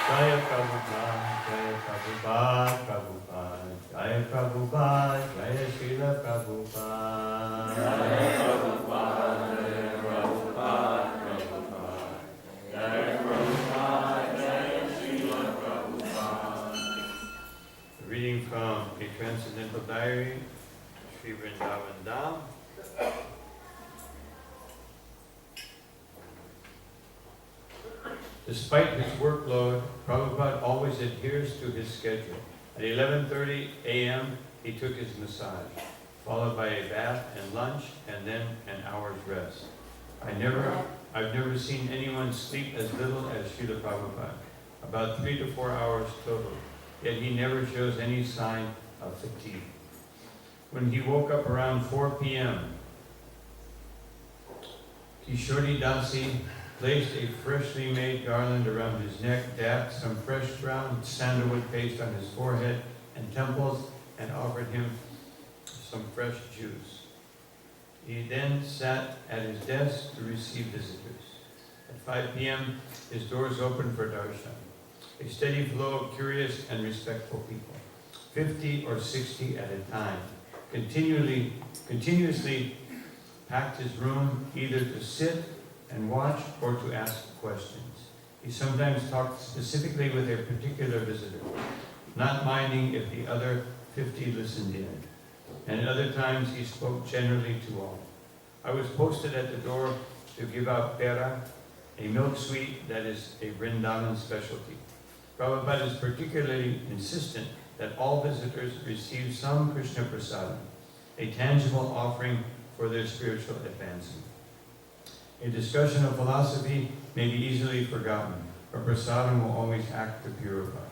Jaya Prabhupada, Jaya Prabhupada, Prabhupada, Jaya Prabhupada, Jaya Srila Prabhupada. Jaya Prabhupada, Jaya Prabhupada, Prabhupada, Jaya Prabhupada, Jaya Srila Prabhupada. Reading from a Transcendental Diary, Sri Vrindavan Dham. Despite his workload, Prabhupada always adheres to his schedule. At 11:30 a.m., he took his massage, followed by a bath and lunch, and then an hour's rest. I've never seen anyone sleep as little as Srila Prabhupada, about 3 to 4 hours total, yet he never shows any sign of fatigue. When he woke up around 4 p.m., Kishori Dasi placed a freshly made garland around his neck, dabbed some fresh ground sandalwood paste on his forehead and temples, and offered him some fresh juice. He then sat at his desk to receive visitors. At 5 p.m., his doors opened for darshan. A steady flow of curious and respectful people, 50 or 60 at a time, continuously packed his room either to sit and watch or to ask questions. He sometimes talked specifically with a particular visitor, not minding if the other 50 listened in. And at other times he spoke generally to all. I was posted at the door to give out pera, a milk sweet that is a Vrindavan specialty. Prabhupada is particularly insistent that all visitors receive some Krishna Prasad, a tangible offering for their spiritual advancement. A discussion of philosophy may be easily forgotten, but prasadam will always act to purify.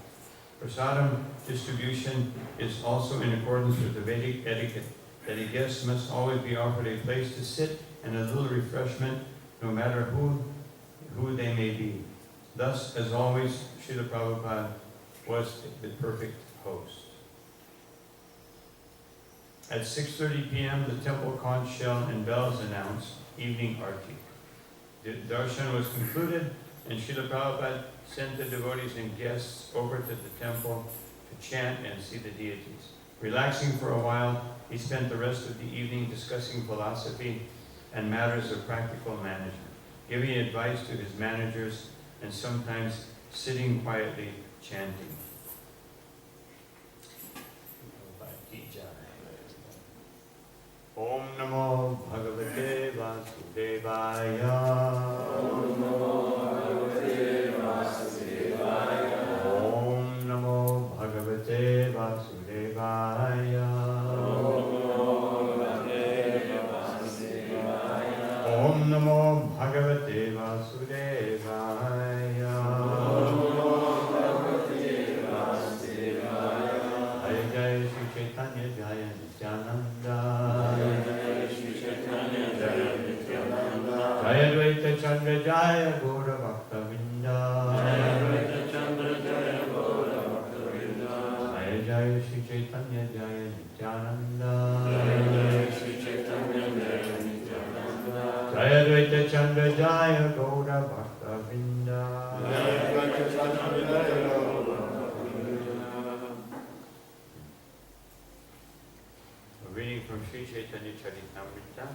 Prasadam distribution is also in accordance with the Vedic etiquette, that a guest must always be offered a place to sit and a little refreshment, no matter who they may be. Thus, as always, Srila Prabhupada was the perfect host. At 6:30 p.m., the temple conch shell and bells announced evening arti. The darshan was concluded, and Srila Prabhupada sent the devotees and guests over to the temple to chant and see the deities. Relaxing for a while, he spent the rest of the evening discussing philosophy and matters of practical management, giving advice to his managers, and sometimes sitting quietly chanting. Om Namo Bhagavate Vasudevaya. Om Namo Bhagavate Vasudevaya. Om Namo Bhagavate Vasudevaya. Om Namo Bhagavate Vasudevaya. Jai Jai Shri Chaitanya Jaya Nityananda. Jaya Dvaita Chandra Jaya Gaura Bhakta Vrinda. Jaya Jaya Shri Chaitanya Jaya Nityananda. Jaya Dvaita Chandra Jaya Gaura Bhakta Vrinda. Reading from Sri Chaitanya Charitamrita.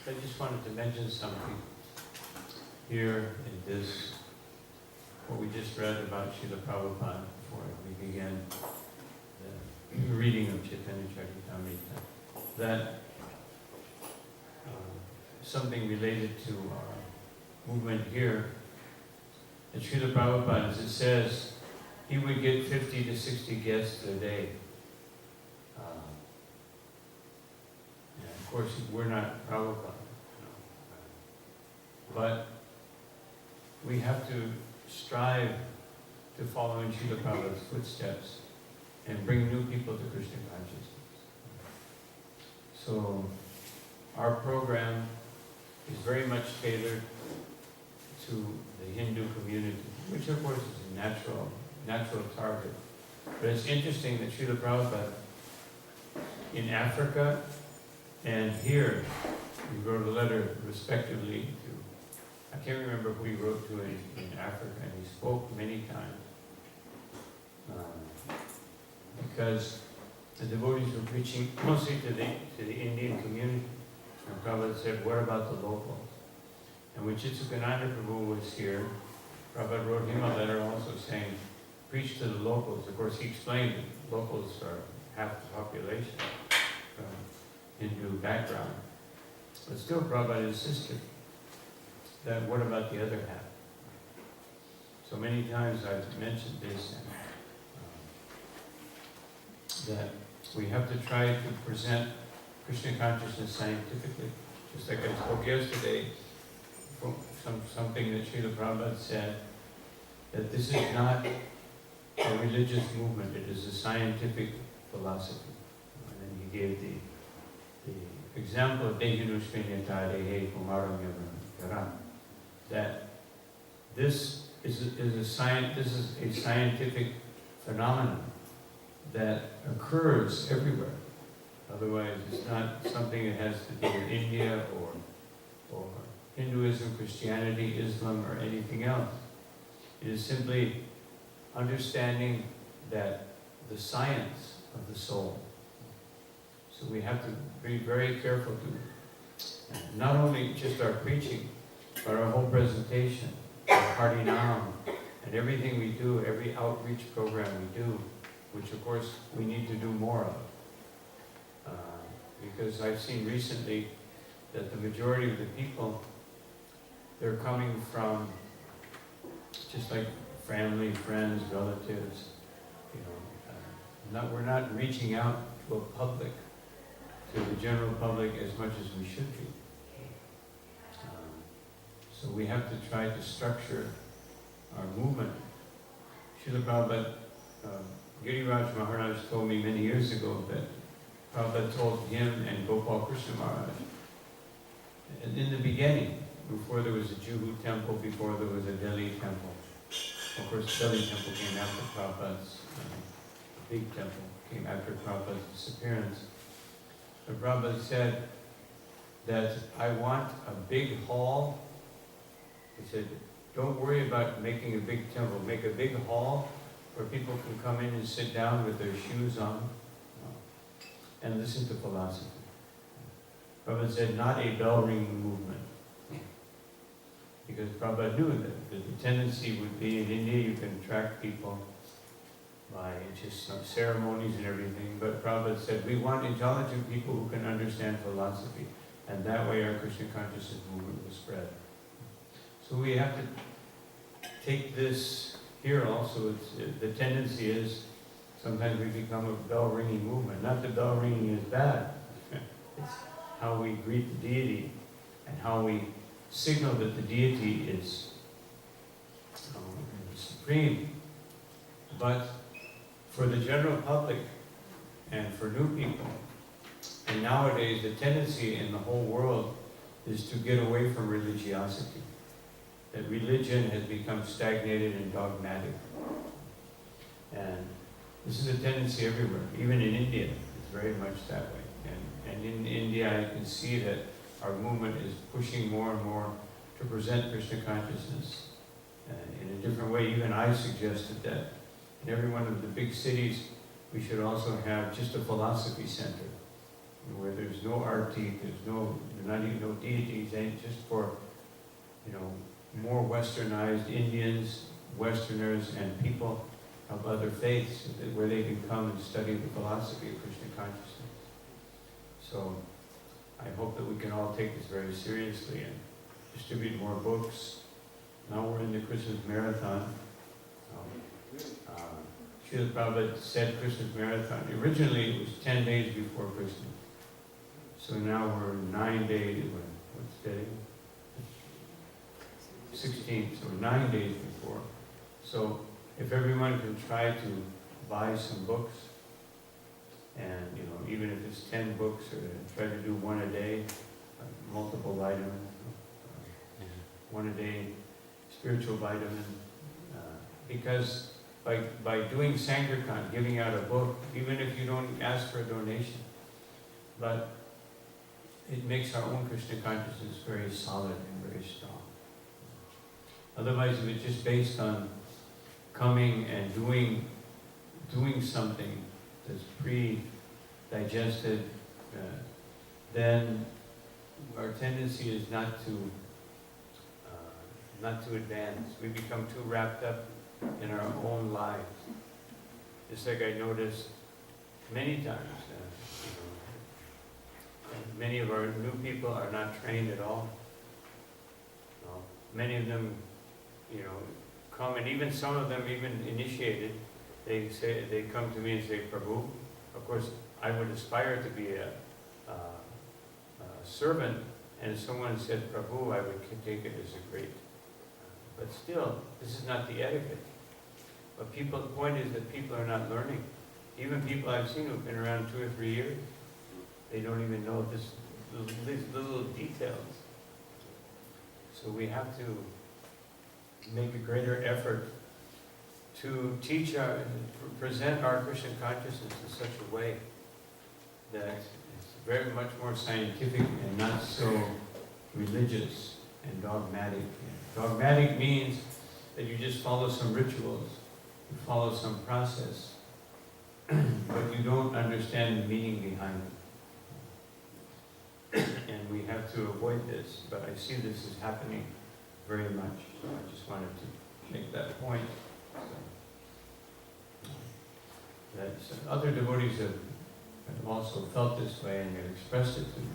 I just wanted to mention something here in this, what we just read about Srila Prabhupada before we began the reading of Chaitanya Charitamrita, that something related to our movement here, that Srila Prabhupada, as it says, he would get 50 to 60 guests a day. Of course, we're not Prabhupada, but we have to strive to follow in Srila Prabhupada's footsteps and bring new people to Krishna consciousness. So our program is very much tailored to the Hindu community, which of course is a natural target. But it's interesting that Srila Prabhupada in Africa and here, he wrote a letter respectively to, I can't remember who he wrote to in Africa, and he spoke many times. Because the devotees were preaching mostly to the Indian community. And Prabhupada said, what about the locals? And when Chitsukananda Prabhu was here, Prabhupada wrote him a letter also saying, preach to the locals. Of course, he explained that locals are half the population from Hindu background. But still, Prabhupada insisted that what about the other half? So many times I've mentioned this, that we have to try to present Krishna consciousness scientifically. Just like I spoke yesterday, from something that Srila Prabhupada said, that this is not a religious movement, it is a scientific philosophy. And then he gave the example of Dehinushvinyatarehe Kumaram Yamaram, that this is a scientific phenomenon that occurs everywhere. Otherwise, it's not something that has to do with India or Hinduism, Christianity, Islam, or anything else. It is simply understanding that the science of the soul. So we have to be very careful to not only just our preaching, but our whole presentation, our Harinam, and everything we do, every outreach program we do, which of course we need to do more of. Because I've seen recently that the majority of the people, they're coming from just like family, friends, relatives, we're not reaching out to a public, to the general public as much as we should be. So we have to try to structure our movement. Srila Prabhupada, Giriraj Maharaj told me many years ago that Prabhupada told him and Gopal Krishna Maharaj, and in the beginning, before there was a Juhu temple, before there was a Delhi temple, of course the Delhi temple came after Prabhupada's, the big temple came after Prabhupada's disappearance. But Prabhupada said that I want a big hall. He said, don't worry about making a big temple, make a big hall where people can come in and sit down with their shoes on and listen to philosophy. Prabhupada said, not a bell-ringing movement. Because Prabhupada knew that the tendency would be in India you can attract people by just some ceremonies and everything, but Prabhupada said, we want intelligent people who can understand philosophy, and that way our Krishna consciousness movement will spread. So we have to take this here also. The tendency is sometimes we become a bell-ringing movement. Not that bell ringing is bad. It's how we greet the deity and how we signal that the deity is supreme. But for the general public and for new people, and nowadays the tendency in the whole world is to get away from religiosity. That religion has become stagnated and dogmatic. And this is a tendency everywhere, even in India, it's very much that way. And in India, I can see that our movement is pushing more and more to present Krishna consciousness in a different way. Even I suggested that in every one of the big cities, we should also have just a philosophy center, where there's no arti, not even no deities, and just for, more westernized Indians, Westerners, and people of other faiths, where they can come and study the philosophy of Krishna consciousness. So I hope that we can all take this very seriously and distribute more books. Now we're in the Christmas marathon. Srila Prabhupada said Christmas marathon. Originally it was 10 days before Christmas. So now we're 9 days, what's today? 16th, so 9 days before. So if everyone can try to buy some books, and even if it's 10 books, or try to do one a day, multiple vitamins, one a day, spiritual vitamin, because by doing Sankirtan, giving out a book, even if you don't ask for a donation, but it makes our own Krishna consciousness very solid and very strong. Otherwise, if it's just based on coming and doing something that's pre-digested, then our tendency is not to advance. We become too wrapped up in our own lives. Just like I noticed many times, many of our new people are not trained at all. Many of them, come, and even some of them, even initiated, they come to me and say, Prabhu, of course, I would aspire to be a servant, and if someone said Prabhu, I would take it as a great. But still, this is not the etiquette. But the point is that people are not learning. Even people I've seen who've been around 2 or 3 years, they don't even know these little details. So we have to make a greater effort to present our Krishna consciousness in such a way that it's very much more scientific and not so religious and dogmatic. Dogmatic means that you just follow some rituals, you follow some process, but you don't understand the meaning behind it. And we have to avoid this, but I see this is happening very much, so I just wanted to make that point. Other devotees have also felt this way, and they've expressed it to me.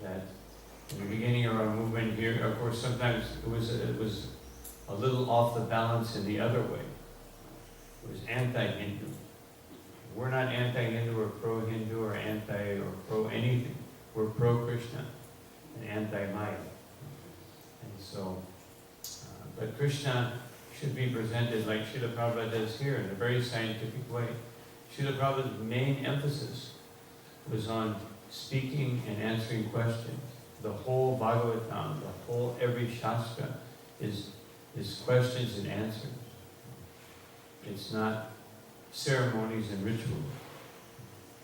That in the beginning of our movement here, of course, sometimes it was a little off the balance in the other way. It was anti-Hindu. We're not anti-Hindu or pro-Hindu or anti or pro-anything. We're pro-Krishna and anti-Maya. And so, but Krishna should be presented like Srila Prabhupada does here in a very scientific way. Srila Prabhupada's main emphasis was on speaking and answering questions. The whole Bhagavatam, every Shastra is questions and answers. It's not ceremonies and rituals.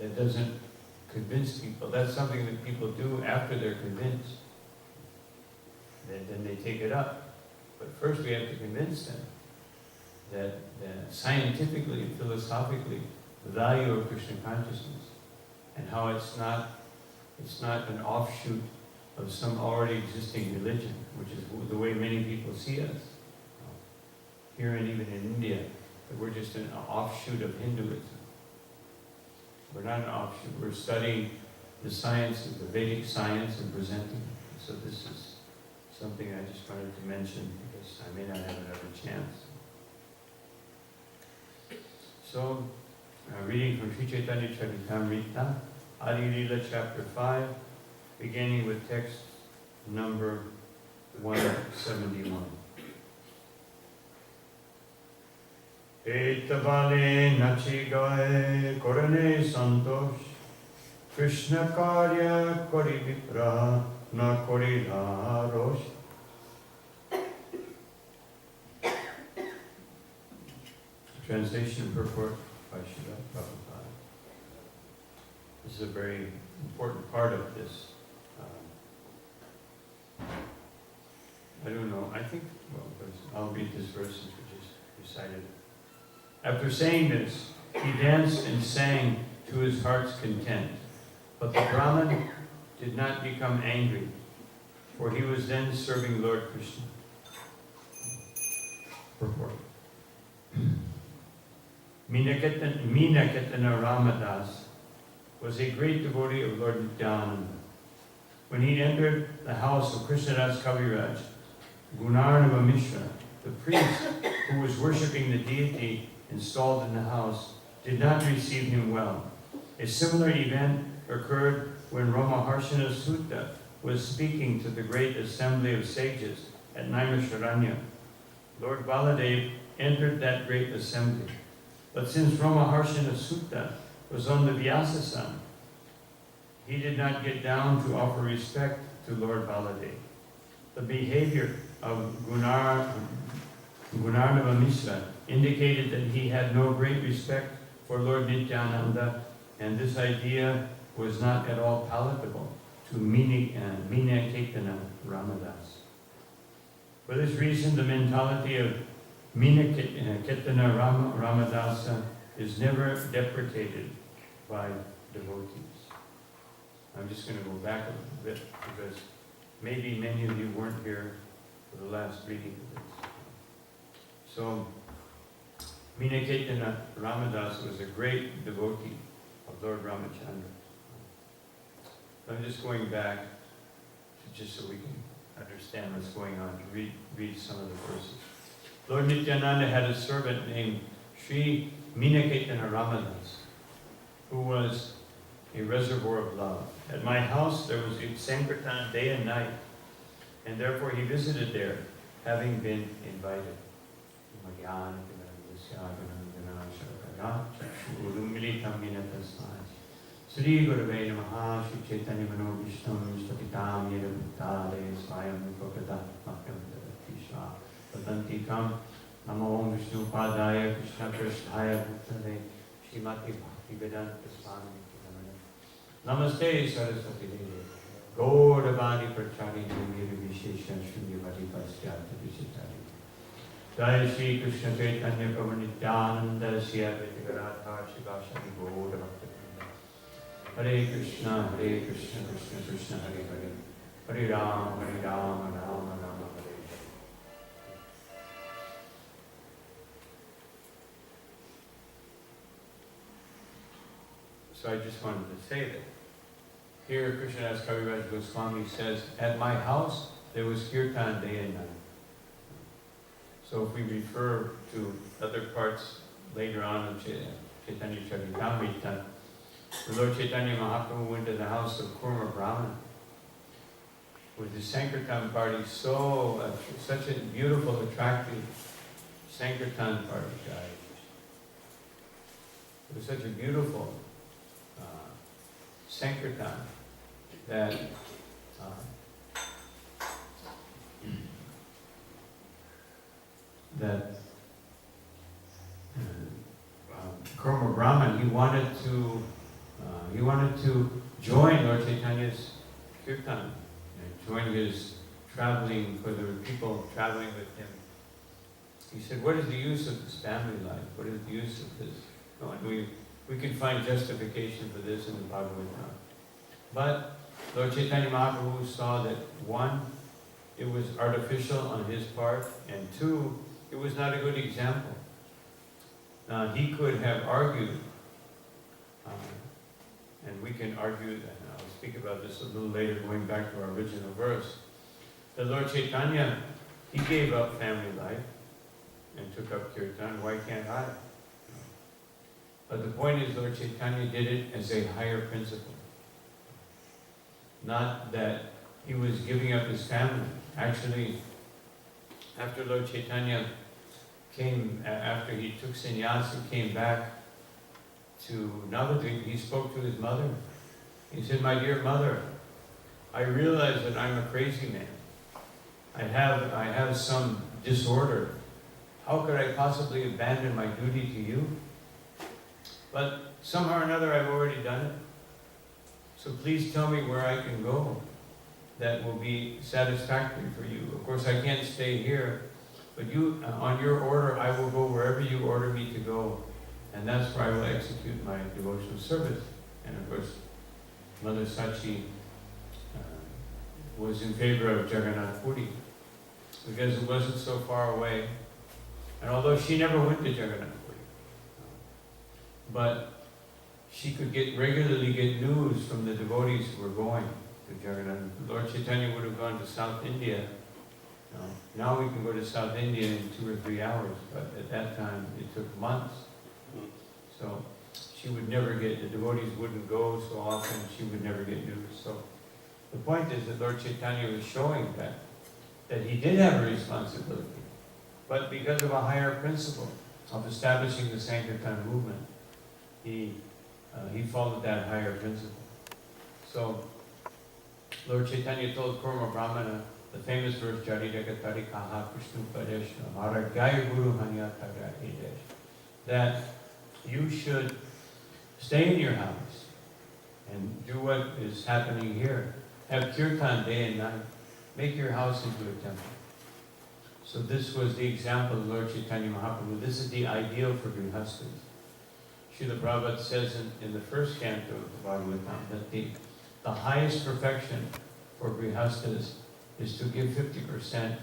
That doesn't convince people. That's something that people do after they're convinced. Then they take it up. But first we have to convince them that scientifically and philosophically, the value of Krishna consciousness and how it's not an offshoot of some already existing religion, which is the way many people see us. Here and even in India, that we're just an offshoot of Hinduism. We're not an offshoot. We're studying the sciences, the Vedic science, and presenting it. So this is something I just wanted to mention because I may not have another chance. So, reading from Sri Chaitanya Charitamrita, Adi Lila chapter 5, beginning with text number 171. Etavale nachigaye korane santosh, Krishna karya kori vipra na kori larosh. Translation and purport by Srila Prabhupada. This is a very important part of this. I don't know, I think, I'll read this verse since we just recited it. After saying this, he danced and sang to his heart's content. But the Brahmin did not become angry, for he was then serving Lord Krishna. Purport. Minaketana Ramadas was a great devotee of Lord Nityananda. When he entered the house of Krishnadas Kaviraj, Gunarnava Mishra, the priest who was worshipping the deity installed in the house, did not receive him well. A similar event occurred when Ramaharshana Sutta was speaking to the great assembly of sages at Naimisharanya. Lord Baladev entered that great assembly. But since Ramaharshana Sutta was on the Vyasasana, he did not get down to offer respect to Lord Baladev. The behavior of Gunarnava Mishra indicated that he had no great respect for Lord Nityananda, and this idea was not at all palatable to Mina Ketana Ramadas. For this reason, the mentality of Mina Kirtana Ramadasa is never deprecated by devotees. I'm just going to go back a little bit because maybe many of you weren't here for the last reading of this. So, Mina Kirtana Ramadasa was a great devotee of Lord Ramachandra. I'm just going back just so we can understand what's going on, to read some of the verses. Lord Nityananda had a servant named Sri Minaketana Ramadas, who was a reservoir of love. At my house there was Sankirtan day and night, and therefore he visited there, having been invited. Sri Gurave Namaha Shri Chaitanya Mano Vishnu Statitam Yeda Bhuttale Swayam Nukokada Mahyam Tisha Vadanti Kam Namo Om Vishnu Padaya Krishna Krishnaya Bhuttale Srimati Bhakti Vedanta Swami Namaste Saraswati Devi Gaudavani Prachari Nirmiri Visheshan Shunyavati Pasyata Visitari Jai Shri Krishna Chaitanya Prabhu Nityananda Sri Advaita Gadadhar Shivashani Gaudavakta Hare Krishna, Krishna Krishna, Hare Hare, Hare Rama, Rama Rama, Hare Hare. So I just wanted to say that here Krishnadas Kaviraj Goswami says, at my house there was kirtan day and night. So if we refer to other parts later on of Chaitanya Charitamrita, the Lord Chaitanya Mahaprabhu went to the house of Kurma Brahman with the Sankirtan party, such a beautiful, attractive Sankirtan party, guys. It was such a beautiful Sankirtan that Kurma Brahman, he wanted to join Lord Chaitanya's kirtan, and join his traveling, for the people traveling with him. He said, what is the use of this family life? What is the use of this? No, and we can find justification for this in the Bhagavatam. But Lord Chaitanya Mahaprabhu saw that one, it was artificial on his part, and two, it was not a good example. He could have argued, and we can argue, and I'll speak about this a little later, going back to our original verse. The Lord Chaitanya, he gave up family life and took up kirtan. Why can't I? But the point is, Lord Chaitanya did it as a higher principle. Not that he was giving up his family. Actually, after Lord Chaitanya came, after he took sannyas and came back to Navadvip, he spoke to his mother. He said, my dear mother, I realize that I'm a crazy man. I have some disorder. How could I possibly abandon my duty to you? But somehow or another I've already done it. So please tell me where I can go that will be satisfactory for you. Of course I can't stay here, but you, on your order, I will go wherever you order me to go. And that's where I will execute my devotional service. And of course, Mother Sachi was in favor of Jagannath Puri because it wasn't so far away. And although she never went to Jagannath Puri, but she could regularly get news from the devotees who were going to Jagannath. Lord Chaitanya would have gone to South India. Now we can go to South India in 2 or 3 hours, but at that time it took months. So she would never get, the devotees wouldn't go so often, she would never get news. So the point is that Lord Chaitanya was showing that he did have a responsibility, but because of a higher principle of establishing the Sankirtan movement, he followed that higher principle. So Lord Chaitanya told Kurma Brahmana the famous verse, Jaridakatari Kaha Krishnu Padeshna, Maragaya Guru Hanyataga Edesh, that you should stay in your house and do what is happening here. Have kirtan day and night. Make your house into a temple. So this was the example of Lord Chaitanya Mahaprabhu. This is the ideal for grihastas. Srila Prabhupada says in the first canto of the Bhagavatam that the highest perfection for grihastas is to give 50%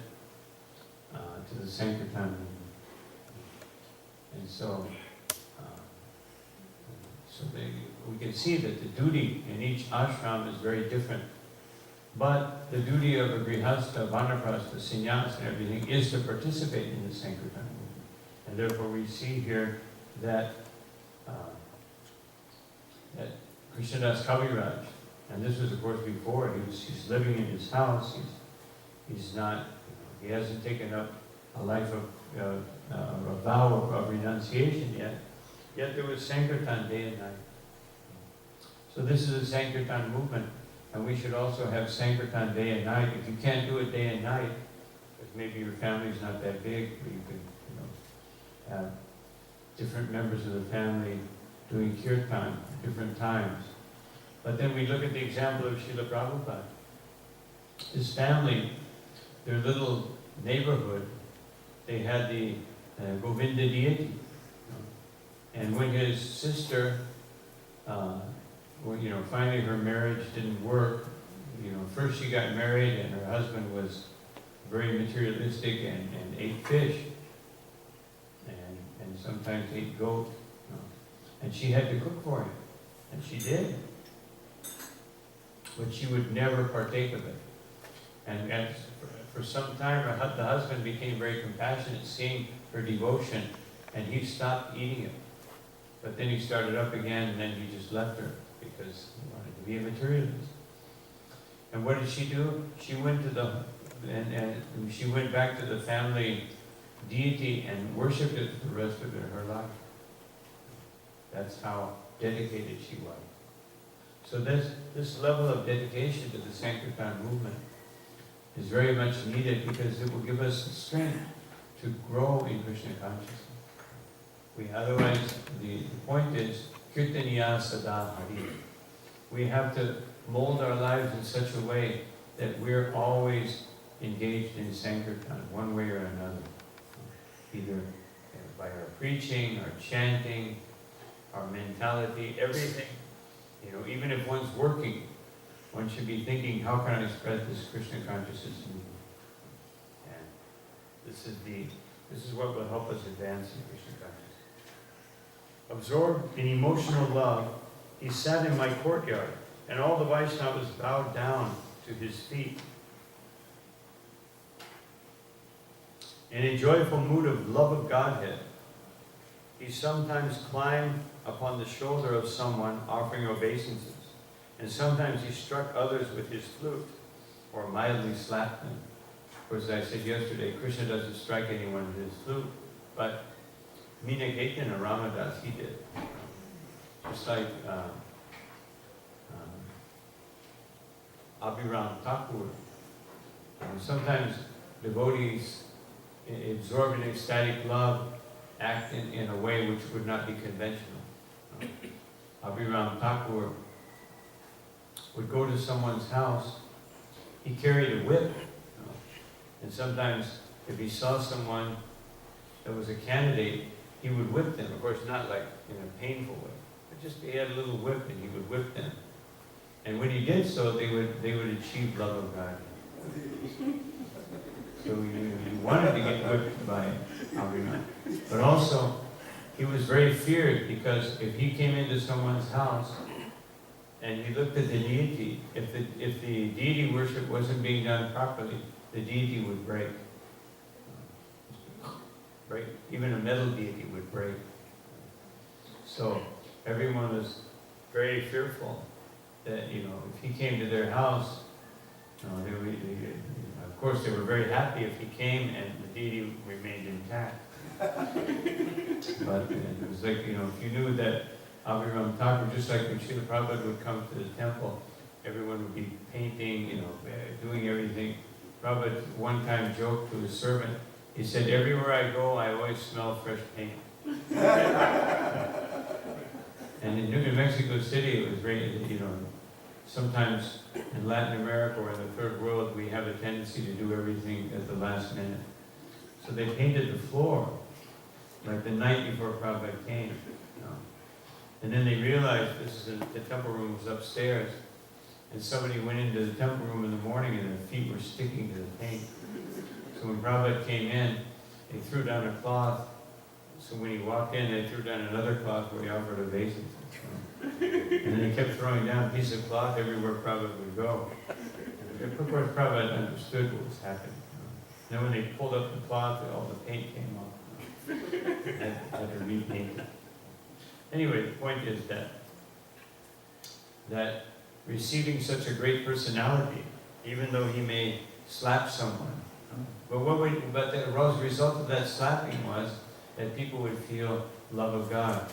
to the Sankirtan movement. And so, we can see that the duty in each ashram is very different. But the duty of a grihasta, vanaprastha, sannyas, and everything is to participate in the Sankirtan movement. And therefore we see here that Krishnadas Kaviraj, and this was of course before, he's living in his house, he's not, he hasn't taken up a life of a vow of renunciation yet there was Sankirtan day and night. So this is a Sankirtan movement, and we should also have Sankirtan day and night. If you can't do it day and night, because maybe your family's not that big, but you could have different members of the family doing kirtan at different times. But then we look at the example of Srila Prabhupada. His family, their little neighborhood, they had the Govinda deity. And when his sister, finally her marriage didn't work, first she got married and her husband was very materialistic and ate fish and sometimes ate goat. And she had to cook for him, and she did. But she would never partake of it. And for some time, the husband became very compassionate, seeing her devotion, and he stopped eating it. But then he started up again, and then he just left her because he wanted to be a materialist. And what did she do? She went to she went back to the family deity and worshipped it for the rest of her life. That's how dedicated she was. So this level of dedication to the Sankirtan movement is very much needed because it will give us the strength to grow in Krishna consciousness. Otherwise, the point is, Kirtaniya Sada Hari. We have to mold our lives in such a way that we're always engaged in Sankirtan, one way or another. Either by our preaching, our chanting, our mentality, everything. Even if one's working, one should be thinking, how can I spread this Krishna consciousness movement? And this is what will help us advance in Krishna consciousness. Absorbed in emotional love, he sat in my courtyard, and all the Vaishnavas bowed down to his feet. In a joyful mood of love of Godhead, he sometimes climbed upon the shoulder of someone offering obeisances, and sometimes he struck others with his flute, or mildly slapped them. Of course, as I said yesterday, Krishna doesn't strike anyone with his flute, but Meena Ketan and Ramadas, he did. Just like Abhiram Thakur. Sometimes devotees absorbed in ecstatic love act in a way which would not be conventional. Abhiram Thakur would go to someone's house, he carried a whip, and sometimes if he saw someone that was a candidate, he would whip them. Of course, not like in a painful way, but just he had a little whip and he would whip them. And when he did so, they would achieve love of God. So he wanted to get whipped by Abhiram. But also, he was very feared because if he came into someone's house and he looked at the deity, if the deity worship wasn't being done properly, the deity would break. Even a metal deity would break. So everyone was very fearful that, if he came to their house, of course they were very happy if he came and the deity remained intact. But it was like, if you knew that Abhiram Thakur, just like when Srila Prabhupada would come to the temple, everyone would be painting, doing everything. Prabhupada one time joked to his servant, he said, everywhere I go, I always smell fresh paint. And in New Mexico City, it was very, sometimes in Latin America or in the third world, we have a tendency to do everything at the last minute. So they painted the floor, like the night before Prabhupada came. And then they realized the temple room was upstairs, and somebody went into the temple room in the morning and their feet were sticking to the paint. So when Prabhupada came in, they threw down a cloth. So when he walked in, they threw down another cloth where he offered obeisance. And then they kept throwing down pieces of cloth everywhere Prabhupada would go. And of course, Prabhupada understood what was happening. And then when they pulled up the cloth, all the paint came off. Had to repaint it. Anyway, the point is that receiving such a great personality, even though he may slap someone, but the result of that slapping was that people would feel love of God.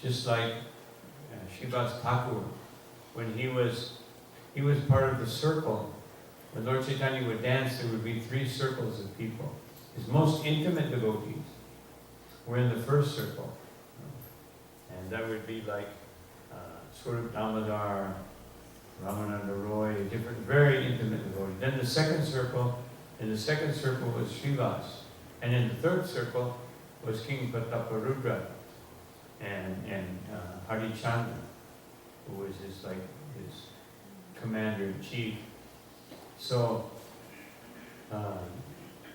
Just like Srivas Thakur, when he was part of the circle. When Lord Chaitanya would dance, there would be 3 circles of people. His most intimate devotees were in the first circle. And that would be like Swarup Damodar, Ramananda Roy, different, very intimate devotees. Then the second circle, in the second circle was Srivas. And in the third circle was King Prataparudra and Harichandra, who was his commander-in-chief. So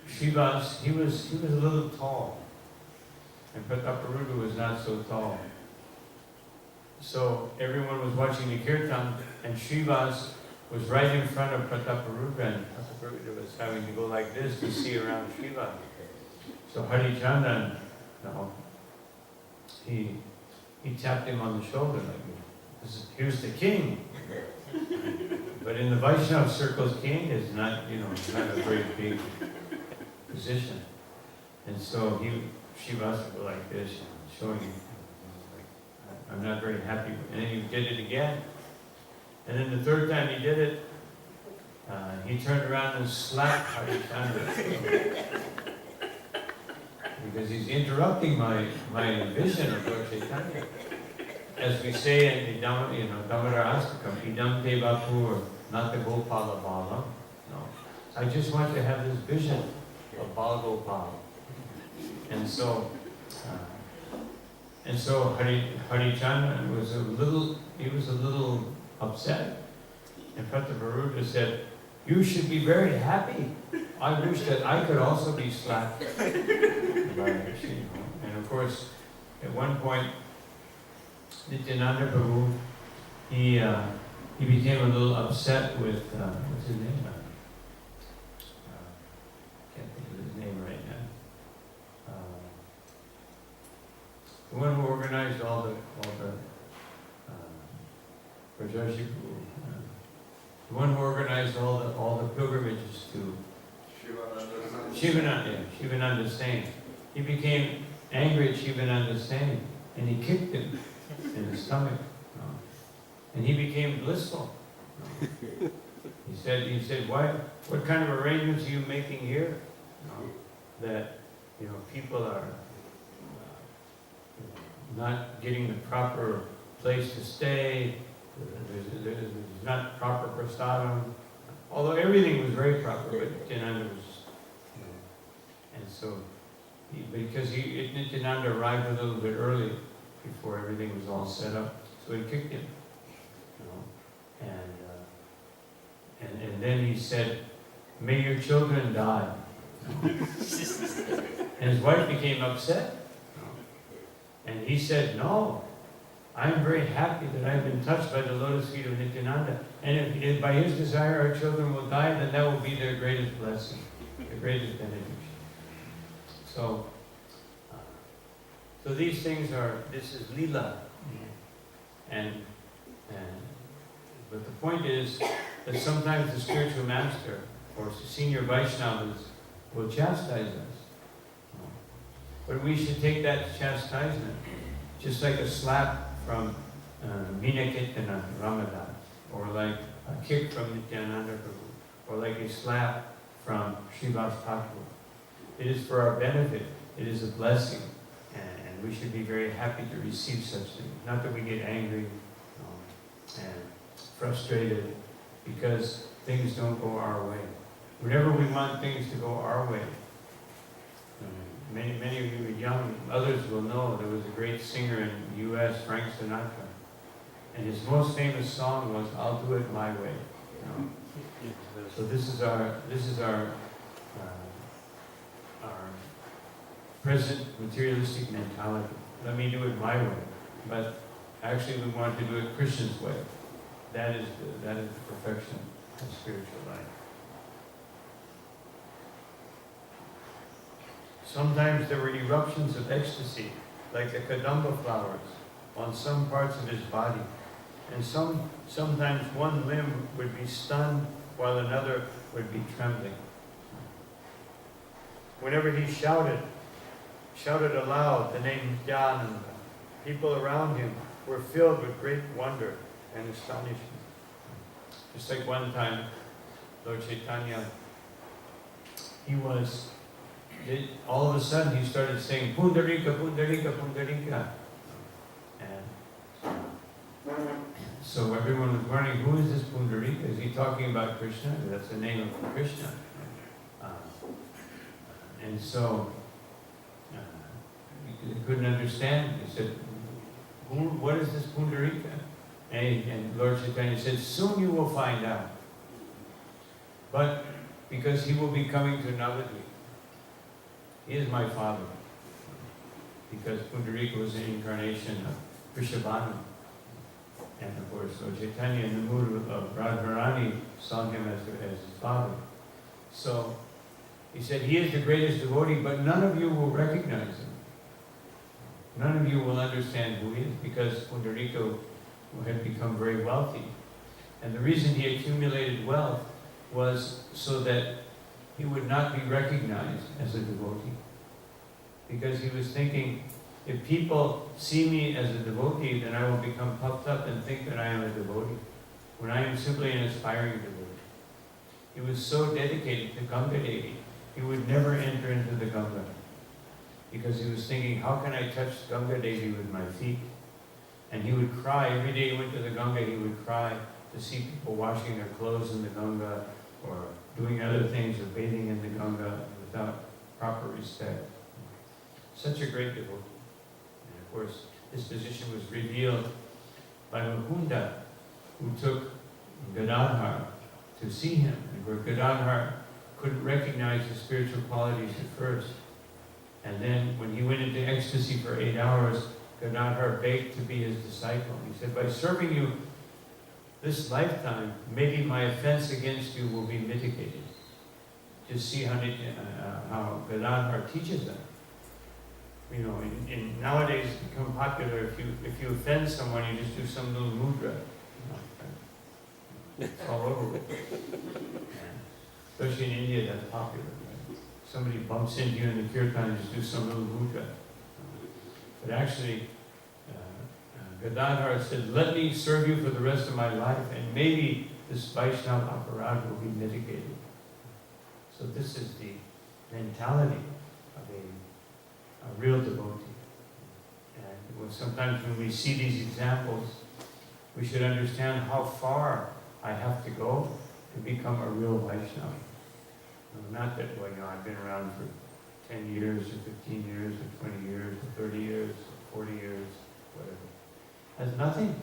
Srivas, he was a little tall, and Prataparudra was not so tall. So everyone was watching the kirtan, and Srivas was right in front of Prataparudra, and Prataparudra was having to go like this to see around Srivas. So Harichandran, he tapped him on the shoulder like this. Here's the king. But in the Vaishnava circles, king is not, not a very big position. And so Srivas would go like this, showing him, I'm not very happy. And then he did it again. And then the third time he did it, he turned around and slapped Harichandra. Because he's interrupting my vision of Lord Chaitanya. As we say in the Damodar Astakam, Idam te vapur, not the Gopala Bala. No. I just want to have this vision of Bala Gopala. And so Harichandra was a little upset. And Prataparudra said, you should be very happy. I wish that I could also be slapped by Rishi. And of course, at one point, Nityananda Prabhu, he became a little upset with, what's his name? Can't think of his name right now. The one who organized all the Prajashi Prabhu, the one who organized all the pilgrimages to Shivananda Saint. He became angry at Shivananda Saint, and he kicked him in the stomach. And he became blissful. He said, what kind of arrangements are you making here? That people are not getting the proper place to stay. There's not proper prasadam. Although everything was very proper, but Nityananda was, and so, because Nityananda arrived a little bit early before everything was all set up, so he kicked him, and then he said, may your children die. And his wife became upset, and he said, no, I'm very happy that I've been touched by the lotus feet of Nityananda. And if by his desire our children will die, then that will be their greatest blessing, their greatest benediction. So these things this is Lila. But the point is that sometimes the spiritual master or senior Vaishnavas will chastise us. But we should take that chastisement just like a slap from Veena Kirtana Ramadan, or like a kick from Nityananda Prabhu, or like a slap from Srivas Thakur. It is for our benefit. It is a blessing, and we should be very happy to receive such things. Not that we get angry and frustrated because things don't go our way. Whenever we want things to go our way, Many of you young, others will know there was a great singer in the U.S., Frank Sinatra, and his most famous song was "I'll Do It My Way." You know? So this is our present materialistic mentality. Let me do it my way, but actually we want to do it Krishna's way. That is the perfection of spiritual life. Sometimes there were eruptions of ecstasy, like the kadamba flowers, on some parts of his body, and sometimes one limb would be stunned while another would be trembling. Whenever he shouted aloud the name Nityananda, people around him were filled with great wonder and astonishment. Just like one time, Lord Chaitanya, all of a sudden he started saying, Pundarika, Pundarika, Pundarika. And so everyone was wondering, who is this Pundarika? Is he talking about Krishna? That's the name of Krishna. And so they couldn't understand. He said, what is this Pundarika? And Lord Chaitanya said, soon you will find out. But because he will be coming to Navadvip. He is my father. Because Pundarika was an incarnation of Vrishabhanu. And of course, Lord Chaitanya in the mood of Radharani saw him as his father. So he said, he is the greatest devotee, but none of you will recognize him. None of you will understand who he is, because Pundarika had become very wealthy. And the reason he accumulated wealth was so that he would not be recognized as a devotee. Because he was thinking, if people see me as a devotee, then I will become puffed up and think that I am a devotee, when I am simply an aspiring devotee. He was so dedicated to Ganga Devi, he would never enter into the Ganga. Because he was thinking, how can I touch Ganga Devi with my feet? And he would cry. Every day he went to the Ganga, he would cry to see people washing their clothes in the Ganga, or doing other things, or bathing in the Ganga without proper respect. Such a great devotee. And of course, his position was revealed by Mukunda, who took Gadadhar to see him, and where Gadadhar couldn't recognize his spiritual qualities at first. And then when he went into ecstasy for 8 hours, Gadadhar begged to be his disciple. He said, by serving you this lifetime, maybe my offense against you will be mitigated. Just see how Gadadhar teaches that. You know, nowadays it's become popular, if you offend someone, you just do some little mudra. It's all over with. Especially in India, that's popular. Right? Somebody bumps into you in the kirtan, just do some little mudra. But actually, Gadadhar said, let me serve you for the rest of my life, and maybe this Vaishnava aparad will be mitigated. So this is the mentality of a real devotee. And sometimes when we see these examples, we should understand how far I have to go to become a real Vaishnava. Not that, well, I've been around for 10 years, or 15 years, or 20 years, or 30 years, or 40 years, whatever. That's nothing.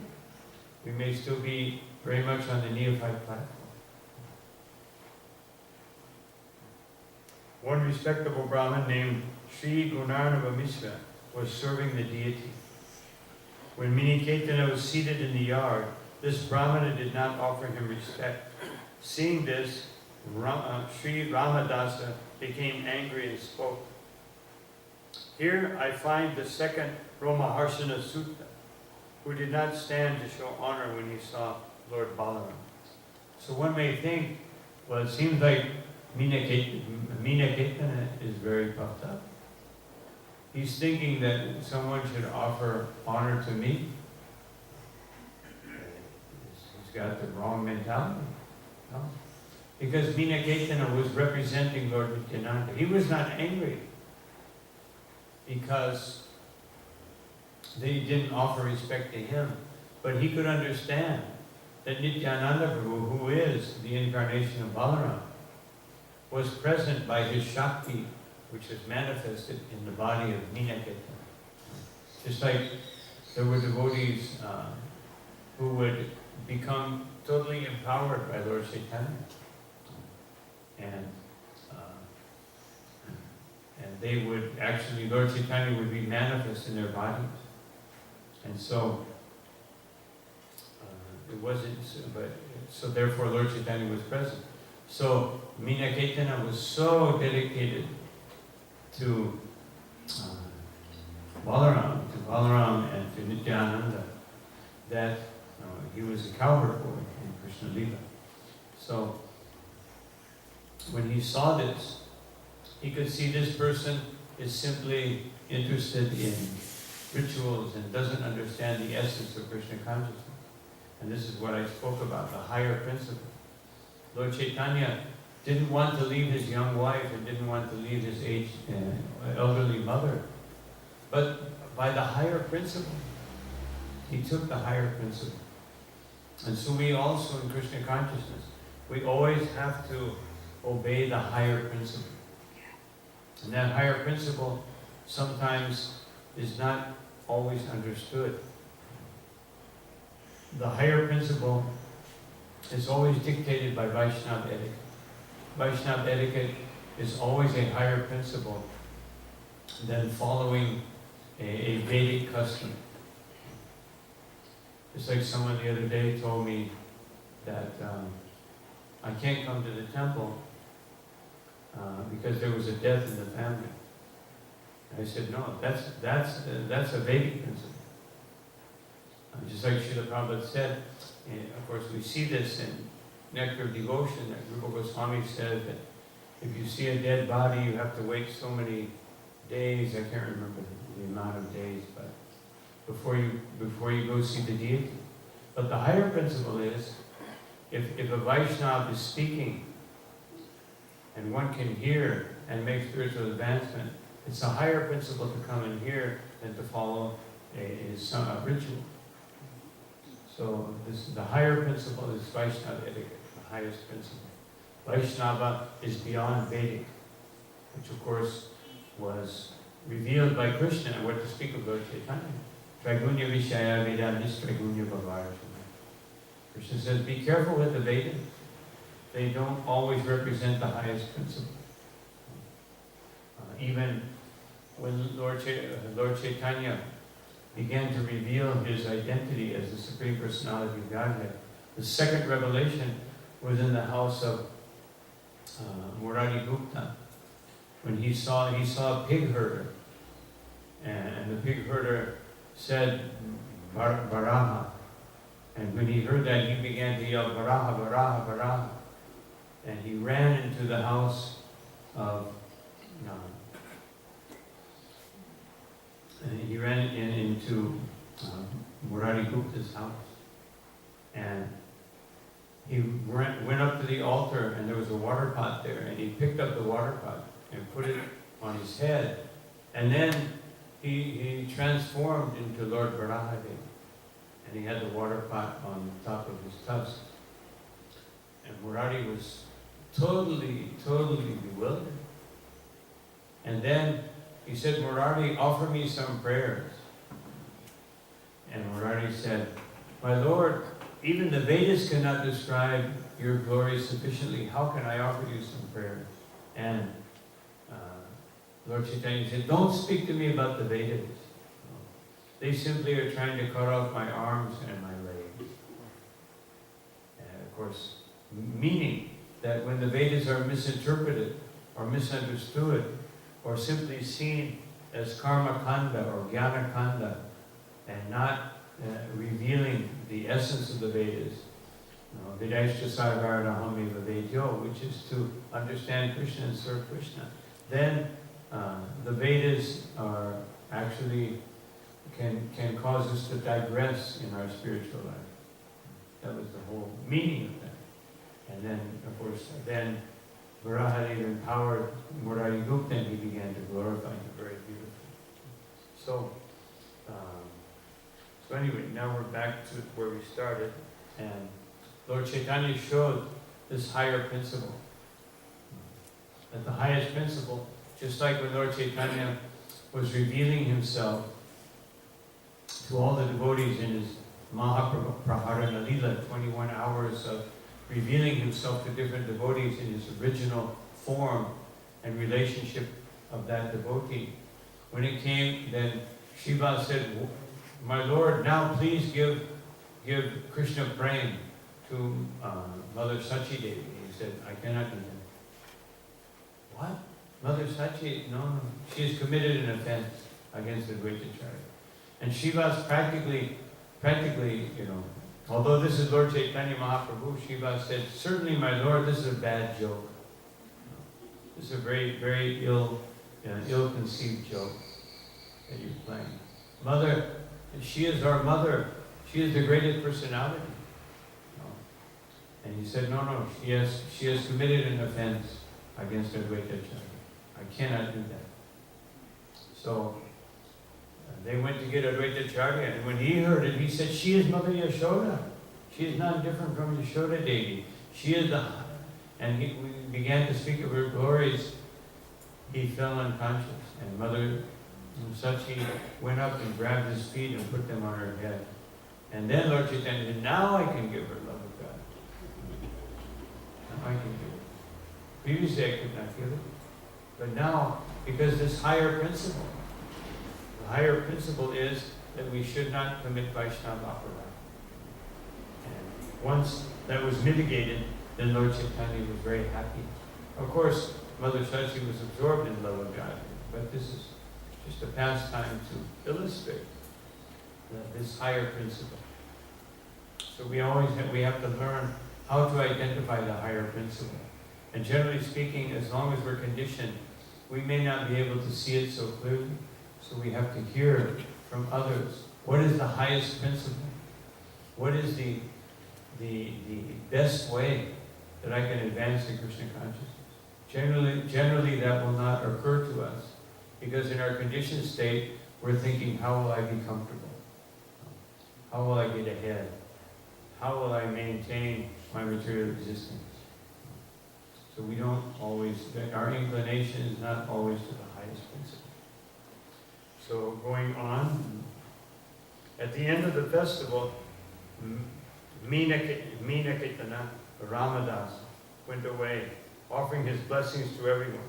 We may still be very much on the neophyte platform. One respectable Brahmin named Sri Gunarnava Mishra was serving the deity. When Miniketana was seated in the yard, this Brahmana did not offer him respect. Seeing this, Sri Ramadasa became angry and spoke. Here I find the second Romaharsana Sutta, who did not stand to show honor when he saw Lord Balaram. So one may think, well, it seems like Miniketana is very puffed up. He's thinking that someone should offer honor to me. He's got the wrong mentality. No? Because Miniketana was representing Lord Nityananda. He was not angry because they didn't offer respect to him. But he could understand that Nityananda Prabhu, who is the incarnation of Balaram, was present by his Shakti which is manifested in the body of Minaketa. Just like there were devotees who would become totally empowered by Lord Chaitanya. And they would actually, Lord Chaitanya would be manifest in their bodies. And so, it wasn't, so therefore Lord Chaitanya was present. So, Minaketana was so dedicated to Balaram and to Nityananda that he was a cowherd boy in Krishna Lila. So, when he saw this, he could see this person is simply interested in rituals and doesn't understand the essence of Krishna consciousness. And this is what I spoke about, the higher principle. Lord Chaitanya didn't want to leave his young wife and didn't want to leave his aged, elderly mother. But by the higher principle, he took the higher principle. And so we also, in Krishna consciousness, we always have to obey the higher principle. And that higher principle sometimes is not always understood. The higher principle is always dictated by Vaishnava etiquette. Vaishnava etiquette is always a higher principle than following a Vedic custom. It's like someone the other day told me that I can't come to the temple because there was a death in the family. I said, no, that's a Vedic principle. Just like Srila Prabhupada said, and of course we see this in Nectar of Devotion, that Rupa Goswami said that if you see a dead body, you have to wait so many days, I can't remember the amount of days, but before you go see the deity. But the higher principle is, if a Vaishnava is speaking, and one can hear and make spiritual advancement, it's a higher principle to come and hear than to follow a ritual. So the higher principle is Vaishnava etiquette, the highest principle. Vaishnava is beyond Vedic, which of course was revealed by Krishna, and what to speak of Lord Chaitanya. Traigunya Vishaya Veda Nistraigunya Bhavarajana. Krishna says, be careful with the Vedas. They don't always represent the highest principle. Even when Lord Chaitanya began to reveal his identity as the Supreme Personality of Godhead, the second revelation was in the house of Murari Gupta, when he saw a pig herder, and the pig herder said Varaha, and when he heard that, he began to yell Varaha, Varaha, Varaha, and he ran into the house of and he ran into Murari Gupta's house, and he went up to the altar, and there was a water pot there, and he picked up the water pot and put it on his head, and then he transformed into Lord Varahadev, and he had the water pot on the top of his tusk, and Murari was totally bewildered. And then he said, Murari, offer me some prayers. And Murari said, my Lord, even the Vedas cannot describe your glory sufficiently. How can I offer you some prayers? And Lord Chaitanya said, don't speak to me about the Vedas. They simply are trying to cut off my arms and my legs. And of course, meaning that when the Vedas are misinterpreted or misunderstood, or simply seen as karma kanda or jnana kanda, and not revealing the essence of the Vedas, Vedaishta sarvaradahami vavedyo, which is to understand Krishna and serve Krishna, then the Vedas are actually can cause us to digress in our spiritual life. That was the whole meaning of that. And then, of course, then Varahadev empowered Murari Gupta, and he began to glorify him very beautifully. So anyway, now we're back to where we started, and Lord Chaitanya showed this higher principle. That the highest principle Just like when Lord Chaitanya was revealing himself to all the devotees in his Mahapraharana Lila, 21 hours of revealing himself to different devotees in his original form and relationship of that devotee. When it came, then Shiva said, my Lord, now please give Krishna Prem to Mother Sachi Devi. He said, I cannot do that. What? Mother Sachi? No. She has committed an offense against the Advaitacharya. And Shiva's practically, although this is Lord Chaitanya Mahaprabhu, Shiva said, certainly my Lord, this is a bad joke. This is a very, very ill-conceived joke that you're playing. Mother, she is our mother. She is the greatest personality. And he said, no, she has committed an offense against Advaitacharya. I cannot do that. So they went to get Advaitacharya, and when he heard it, he said, she is Mother Yashoda. She is not different from Yashoda Devi. She is the... And we began to speak of her glories. He fell unconscious, and Mother Sachi went up and grabbed his feet and put them on her head. And then Lord Chaitanya said, now I can give her love of God. Now I can give it. Previously I could not give it. But now, because this higher principle, the higher principle is that we should not commit Vaishnava aparadha. And once that was mitigated, then Lord Chaitanya was very happy. Of course, Mother Sachi was absorbed in love of God, but this is just a pastime to illustrate this higher principle. So we have to learn how to identify the higher principle. And generally speaking, as long as we're conditioned, we may not be able to see it so clearly. So we have to hear from others. What is the highest principle? What is the best way that I can advance the Krishna consciousness? Generally that will not occur to us, because in our conditioned state, we're thinking, how will I be comfortable? How will I get ahead? How will I maintain my material existence? So we don't always, our inclination is not always to the highest principle. So going on, at the end of the festival, Meenakitana Ramadas went away, offering his blessings to everyone.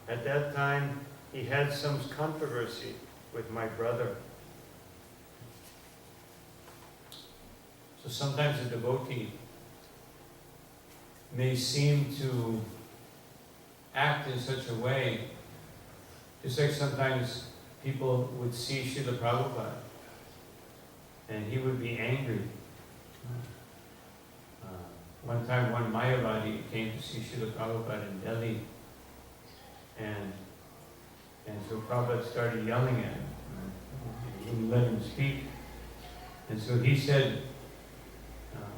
At that time, he had some controversy with my brother. So sometimes a devotee may seem to act in such a way, just like sometimes people would see Srila Prabhupada, and he would be angry. One time, one Mayavadi came to see Srila Prabhupada in Delhi, and so Prabhupada started yelling at him. He wouldn't let him speak. And so he said,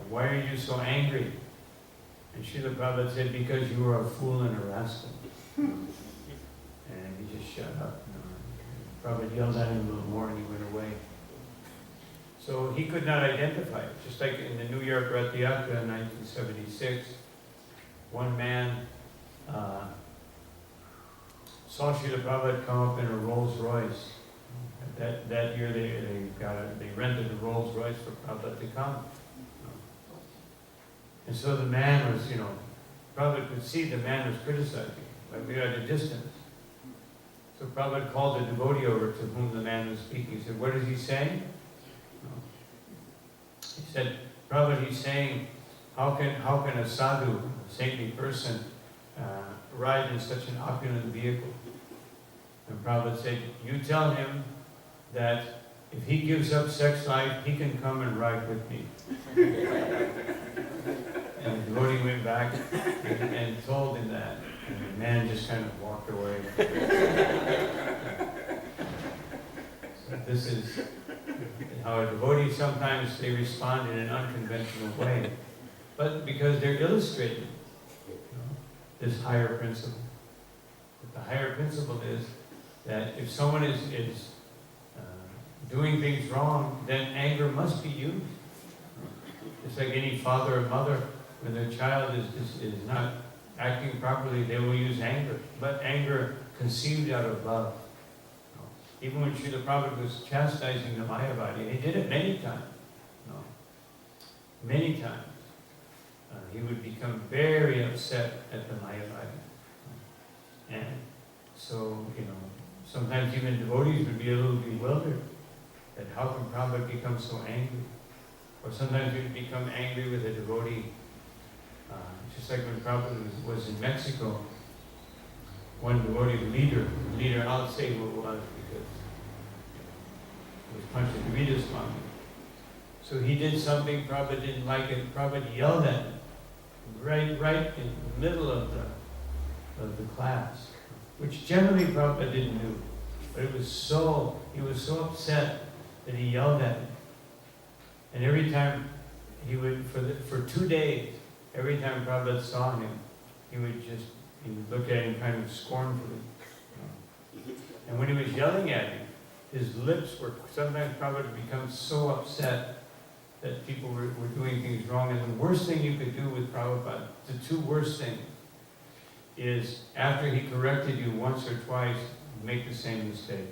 why are you so angry? And Srila Prabhupada said, because you were a fool and a rascal. And he just shut up. Prabhupada yelled at him a little more and he went away. So he could not identify it. Just like in the New York Rath Yatra in 1976, one man saw Srila Prabhupada come up in a Rolls Royce. That year they rented a Rolls Royce for Prabhupada to come. And so the man was, Prabhupada could see the man was criticizing, but we were at a distance. So Prabhupada called the devotee over to whom the man was speaking. He said, what is he saying? He said, Prabhupada, he's saying, how can a sadhu, a saintly person, ride in such an opulent vehicle? And Prabhupada said, you tell him that if he gives up sex life, he can come and ride with me. And the devotee went back and told him that. And the man just kind of walked away. So this is how a devotee sometimes they respond in an unconventional way. But because they're illustrating this higher principle. But the higher principle is that if someone is doing things wrong, then anger must be used. It's like any father or mother, when their child is not acting properly, they will use anger. But anger conceived out of love. Even when Srila Prabhupada was chastising the Mayavadi, he did it many times. Many times. He would become very upset at the Mayavadi. And so, sometimes even devotees would be a little bewildered that how can Prabhupada become so angry? Or sometimes he'd become angry with a devotee. Just like when Prabhupada was in Mexico, one devotee, the leader, and I'll say who it was because it was Panchadhavita Swami. So he did something, Prabhupada didn't like it, Prabhupada yelled at him, right in the middle of the class, which generally Prabhupada didn't do. But he was so upset that he yelled at him. And every time he would, for 2 days, every time Prabhupada saw him, he would look at him kind of scornfully. And when he was yelling at him, his lips were, sometimes Prabhupada would become so upset that people were doing things wrong. And the worst thing you could do with Prabhupada, the two worst things, is after he corrected you once or twice, make the same mistake.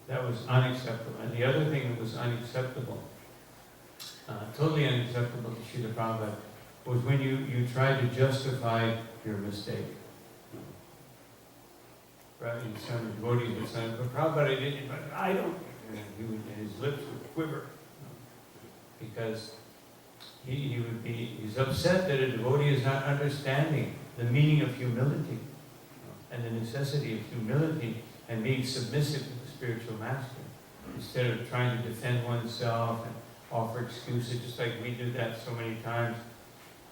That was unacceptable. And the other thing that was unacceptable, totally unacceptable to Srila Prabhupada, was when you tried to justify your mistake. Right? And some devotees would say, but Prabhupada didn't, but I don't. And his lips would quiver. Because he's upset that a devotee is not understanding the meaning of humility and the necessity of humility and being submissive to the spiritual master, instead of trying to defend oneself and offer excuses, just like we do that so many times.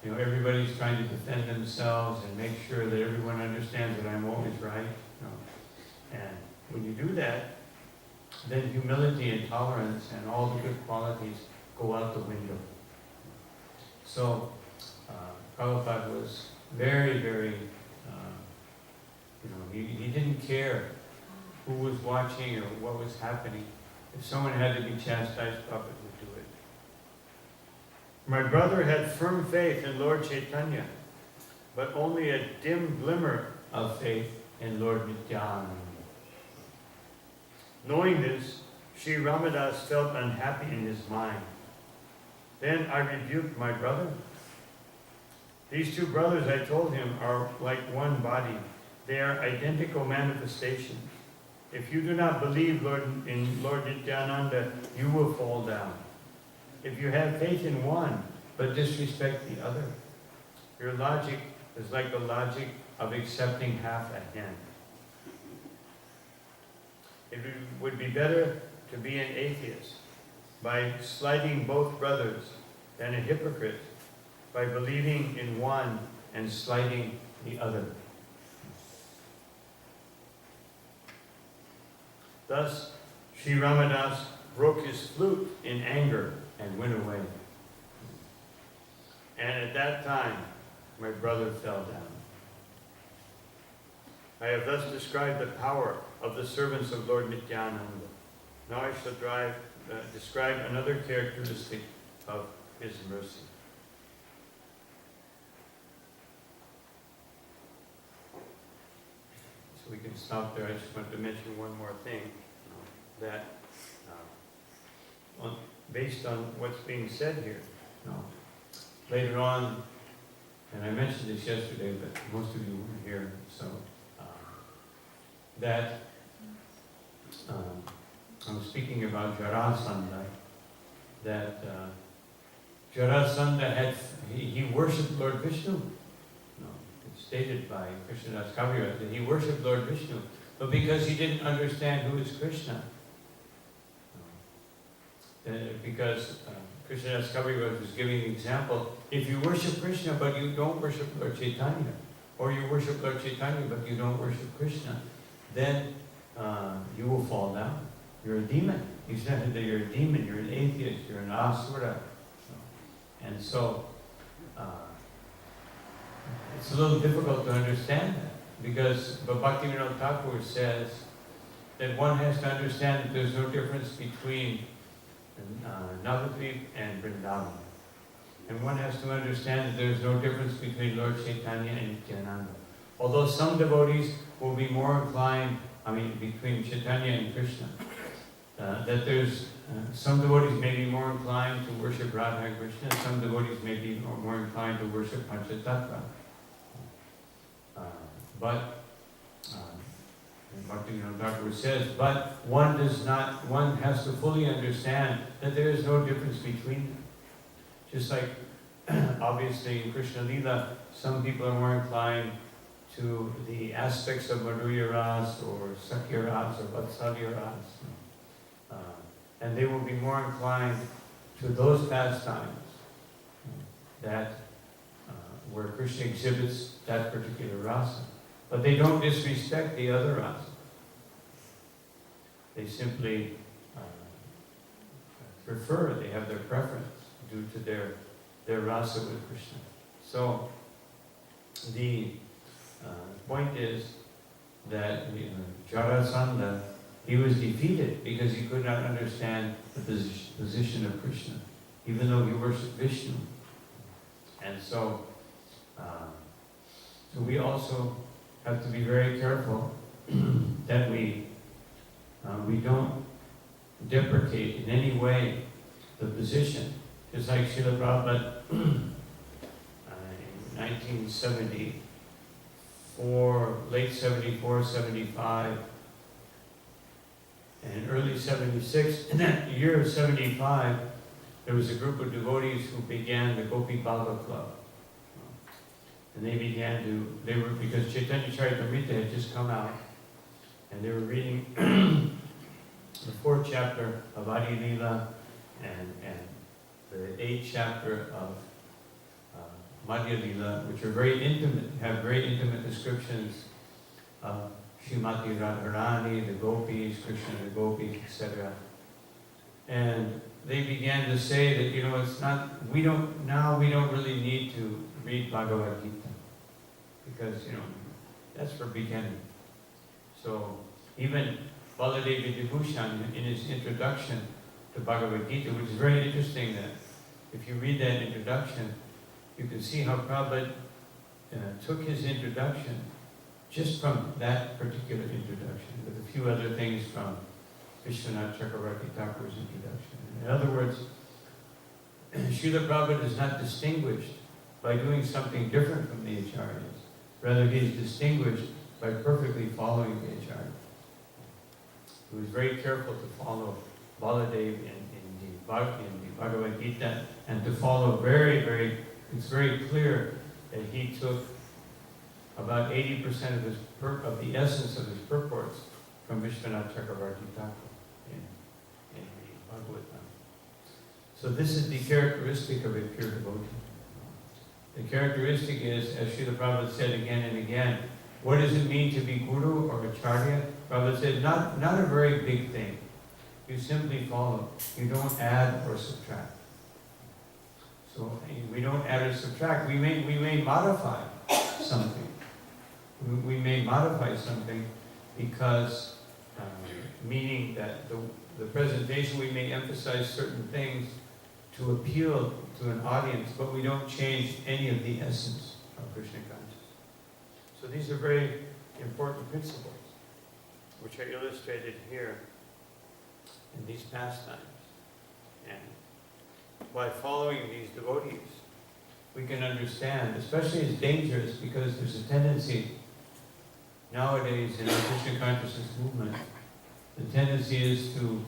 Everybody's trying to defend themselves and make sure that everyone understands that I'm always right. And when you do that, then humility and tolerance and all the good qualities go out the window. So, Prabhupada was very, very, he didn't care who was watching or what was happening. If someone had to be chastised, Prabhupada would do it. My brother had firm faith in Lord Chaitanya, but only a dim glimmer of faith in Lord Nityananda. Knowing this, Sri Ramadas felt unhappy in his mind. Then I rebuked my brother. These two brothers, I told him, are like one body. They are identical manifestations. If you do not believe in Lord Nityananda, you will fall down. If you have faith in one, but disrespect the other, your logic is like the logic of accepting half a hen. It would be better to be an atheist by slighting both brothers than a hypocrite by believing in one and slighting the other. Thus, Sri Ramadas broke his flute in anger and went away. And at that time, my brother fell down. I have thus described the power of the servants of Lord Nityananda. Now I shall describe another characteristic of his mercy. So we can stop there. I just want to mention one more thing, that based on what's being said here, later on, and I mentioned this yesterday, but most of you weren't here, so that I'm speaking about Jarasandha, that Jarasandha he worshipped Lord Vishnu. It's stated by Krishnadas Kaviraj that he worshipped Lord Vishnu, but because he didn't understand who is Krishna. Because Krishnadas Kaviraj was giving the example, if you worship Krishna but you don't worship Lord Chaitanya, or you worship Lord Chaitanya but you don't worship Krishna, then you will fall down. You're a demon. He said that you're a demon, you're an atheist, you're an asura. And so, it's a little difficult to understand that, because Bhaktivinoda Thakur says that one has to understand that there's no difference between Navadvip and Vrindavan. And one has to understand that there's no difference between Lord Chaitanya and Nityananda. Although some devotees will be more inclined, between Chaitanya and Krishna, that there's some devotees may be more inclined to worship Radha and Krishna, some devotees may be more inclined to worship Panchatattva. But Bhaktivinoda Thakur says, but one has to fully understand that there is no difference between them. Just like, obviously in Krishna Lila, some people are more inclined to the aspects of Madhurya Ras or Sakya Ras or Vatsalya Ras. And they will be more inclined to those pastimes that where Krishna exhibits that particular rasa. But they don't disrespect the other rasa. They simply prefer, they have their preference due to their rasa with Krishna. So the point is that Jarasandha, he was defeated because he could not understand the position of Krishna, even though he worshipped Vishnu. And so we also have to be very careful that we don't deprecate in any way the position. Just like Srila Prabhupada in 1974, late 74, 75, and early 76, in that year of 75, there was a group of devotees who began the Gopi Bhava Club. And because Chaitanya Charitamrita had just come out, and they were reading the 4th chapter of Adi Lila and the 8th chapter of Madhya Lila, which are very intimate, have very intimate descriptions of Srimati Radharani, the gopis, Krishna, the gopis, etc. And they began to say that, we don't really need to read Bhagavad Gita, because, that's for beginners. So even Baladev Vibhushan, in his introduction to Bhagavad Gita, which is very interesting, that if you read that introduction, you can see how Prabhupada took his introduction just from that particular introduction, with a few other things from Vishwanath Chakravarti Thakur's introduction. In other words, Srila Prabhupada is not distinguished by doing something different from the Acharyas. Rather, he is distinguished by perfectly following the Acharyas. He was very careful to follow Baladev in the Bhagavad Gita, and to follow it's very clear that he took about 80% of the essence of his purports from Vishwanath Chakravarti Thakur in the Bhagavatam. So this is the characteristic of a pure devotee. The characteristic is, as Srila Prabhupada said again and again, what does it mean to be guru or acharya? Prabhupada said, not a very big thing. You simply follow. You don't add or subtract. So we don't add or subtract. We may modify something. We may modify something because, meaning that the presentation, we may emphasize certain things to appeal to an audience, but we don't change any of the essence of Krishna consciousness. So these are very important principles, which are illustrated here in these pastimes. And by following these devotees, we can understand, especially it's dangerous because there's a tendency nowadays in the Krishna consciousness movement, the tendency is to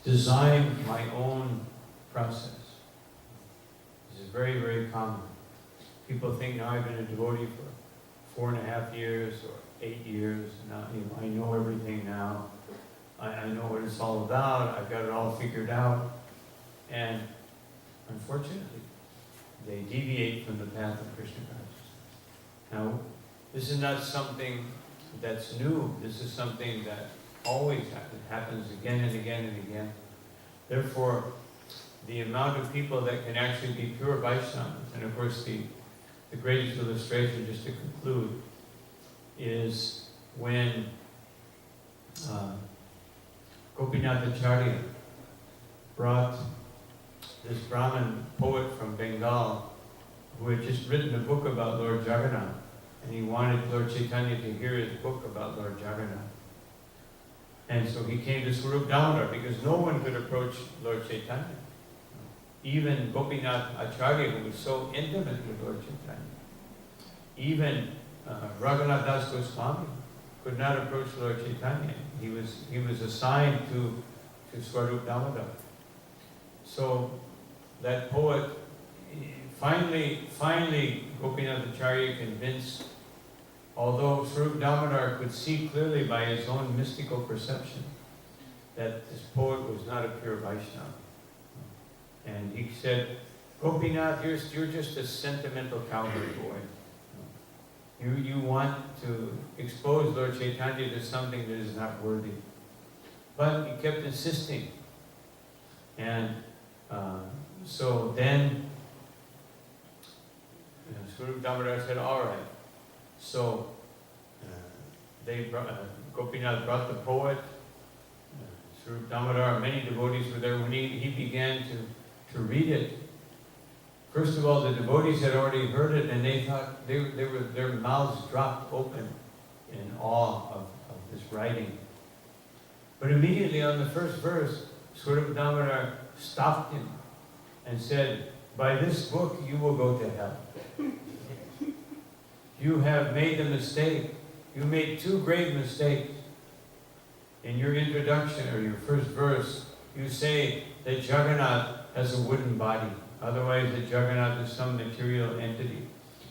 design my own process. This is very, very common. People think, now I've been a devotee for 4.5 years or 8 years, now I know everything now. I know what it's all about, I've got it all figured out. And unfortunately, they deviate from the path of Krishna consciousness. Now, this is not something that's new. This is something that always happens again and again and again. Therefore, the amount of people that can actually be pure Vaishnavas, and of course the greatest illustration, just to conclude, is when Gopinath Acharya brought this Brahmin poet from Bengal who had just written a book about Lord Jagannath, and he wanted Lord Chaitanya to hear his book about Lord Jagannath. And so he came to Swarup Damodar because no one could approach Lord Chaitanya. Even Gopinath Acharya, who was so intimate with Lord Chaitanya. Even Raghunath Das Goswami could not approach Lord Chaitanya. He was assigned to Swarup Damodar. So that poet, finally Gopinath Acharya convinced, although Swarup Damodar could see clearly by his own mystical perception that this poet was not a pure Vaishnava. And he said, Gopinath, you're just a sentimental cowherd boy. You want to expose Lord Chaitanya to something that is not worthy. But he kept insisting. And so then Swarup Damodar said, all right. So Gopinath brought the poet, Swarup Damodar, many devotees were there. When he began to read it, first of all, the devotees had already heard it, and they thought their mouths dropped open in awe of this writing. But immediately on the first verse, Swarup Damodar stopped him and said, by this book you will go to hell. You have made a mistake. You made two grave mistakes. In your introduction, or your first verse, you say that Jagannath has a wooden body. Otherwise, that Jagannath is some material entity.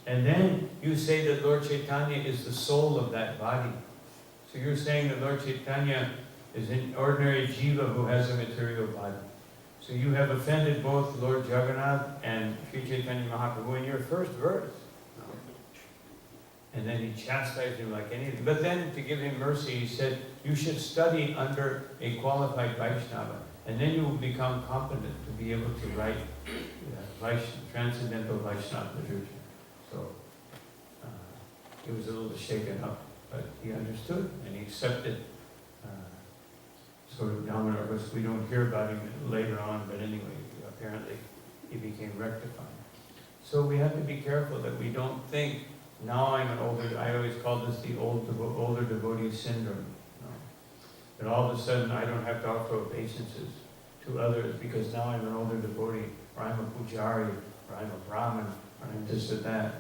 And then you say that Lord Chaitanya is the soul of that body. So you're saying that Lord Chaitanya is an ordinary jiva who has a material body. So you have offended both Lord Jagannath and Sri Chaitanya Mahaprabhu in your first verse. And then he chastised him like anything. But then, to give him mercy, he said, you should study under a qualified Vaishnava, and then you will become competent to be able to write transcendental Vaishnava literature. So he was a little shaken up, but he understood and he accepted sort of Damodar. We don't hear about him later on, but anyway, apparently he became rectified. So we have to be careful that we don't think, now I'm an older, I always call this the older devotee syndrome. That all of a sudden I don't have to offer obeisances to others because now I'm an older devotee, or I'm a pujari, or I'm a Brahmin, or I'm this or that.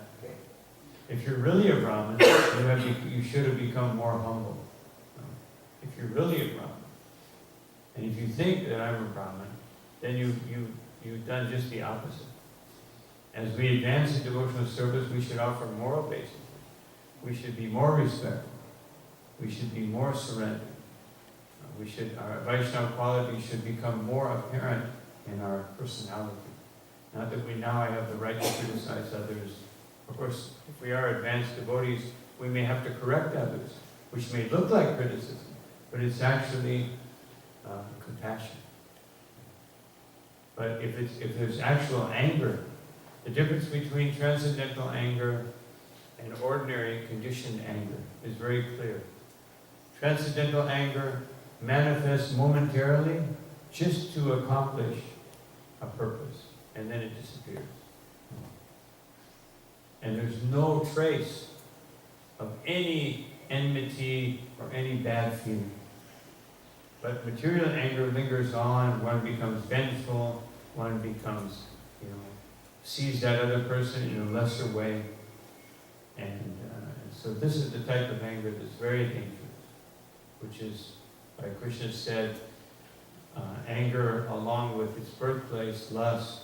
If you're really a Brahmin, you should have become more humble. If you're really a Brahmin, and if you think that I'm a Brahmin, then you've done just the opposite. As we advance in devotional service, we should offer more obeisances. We should be more respectful. We should be more surrendered. Our Vaishnava quality should become more apparent in our personality. Not that we now have the right to criticize others. Of course, if we are advanced devotees, we may have to correct others, which may look like criticism, but it's actually compassion. But if there's actual anger, the difference between transcendental anger and ordinary conditioned anger is very clear. Transcendental anger manifests momentarily just to accomplish a purpose, and then it disappears. And there's no trace of any enmity or any bad feeling. But material anger lingers on, one becomes vengeful, one becomes, sees that other person in a lesser way. And so this is the type of anger that's very dangerous, which is, like Krishna said, anger along with its birthplace, lust,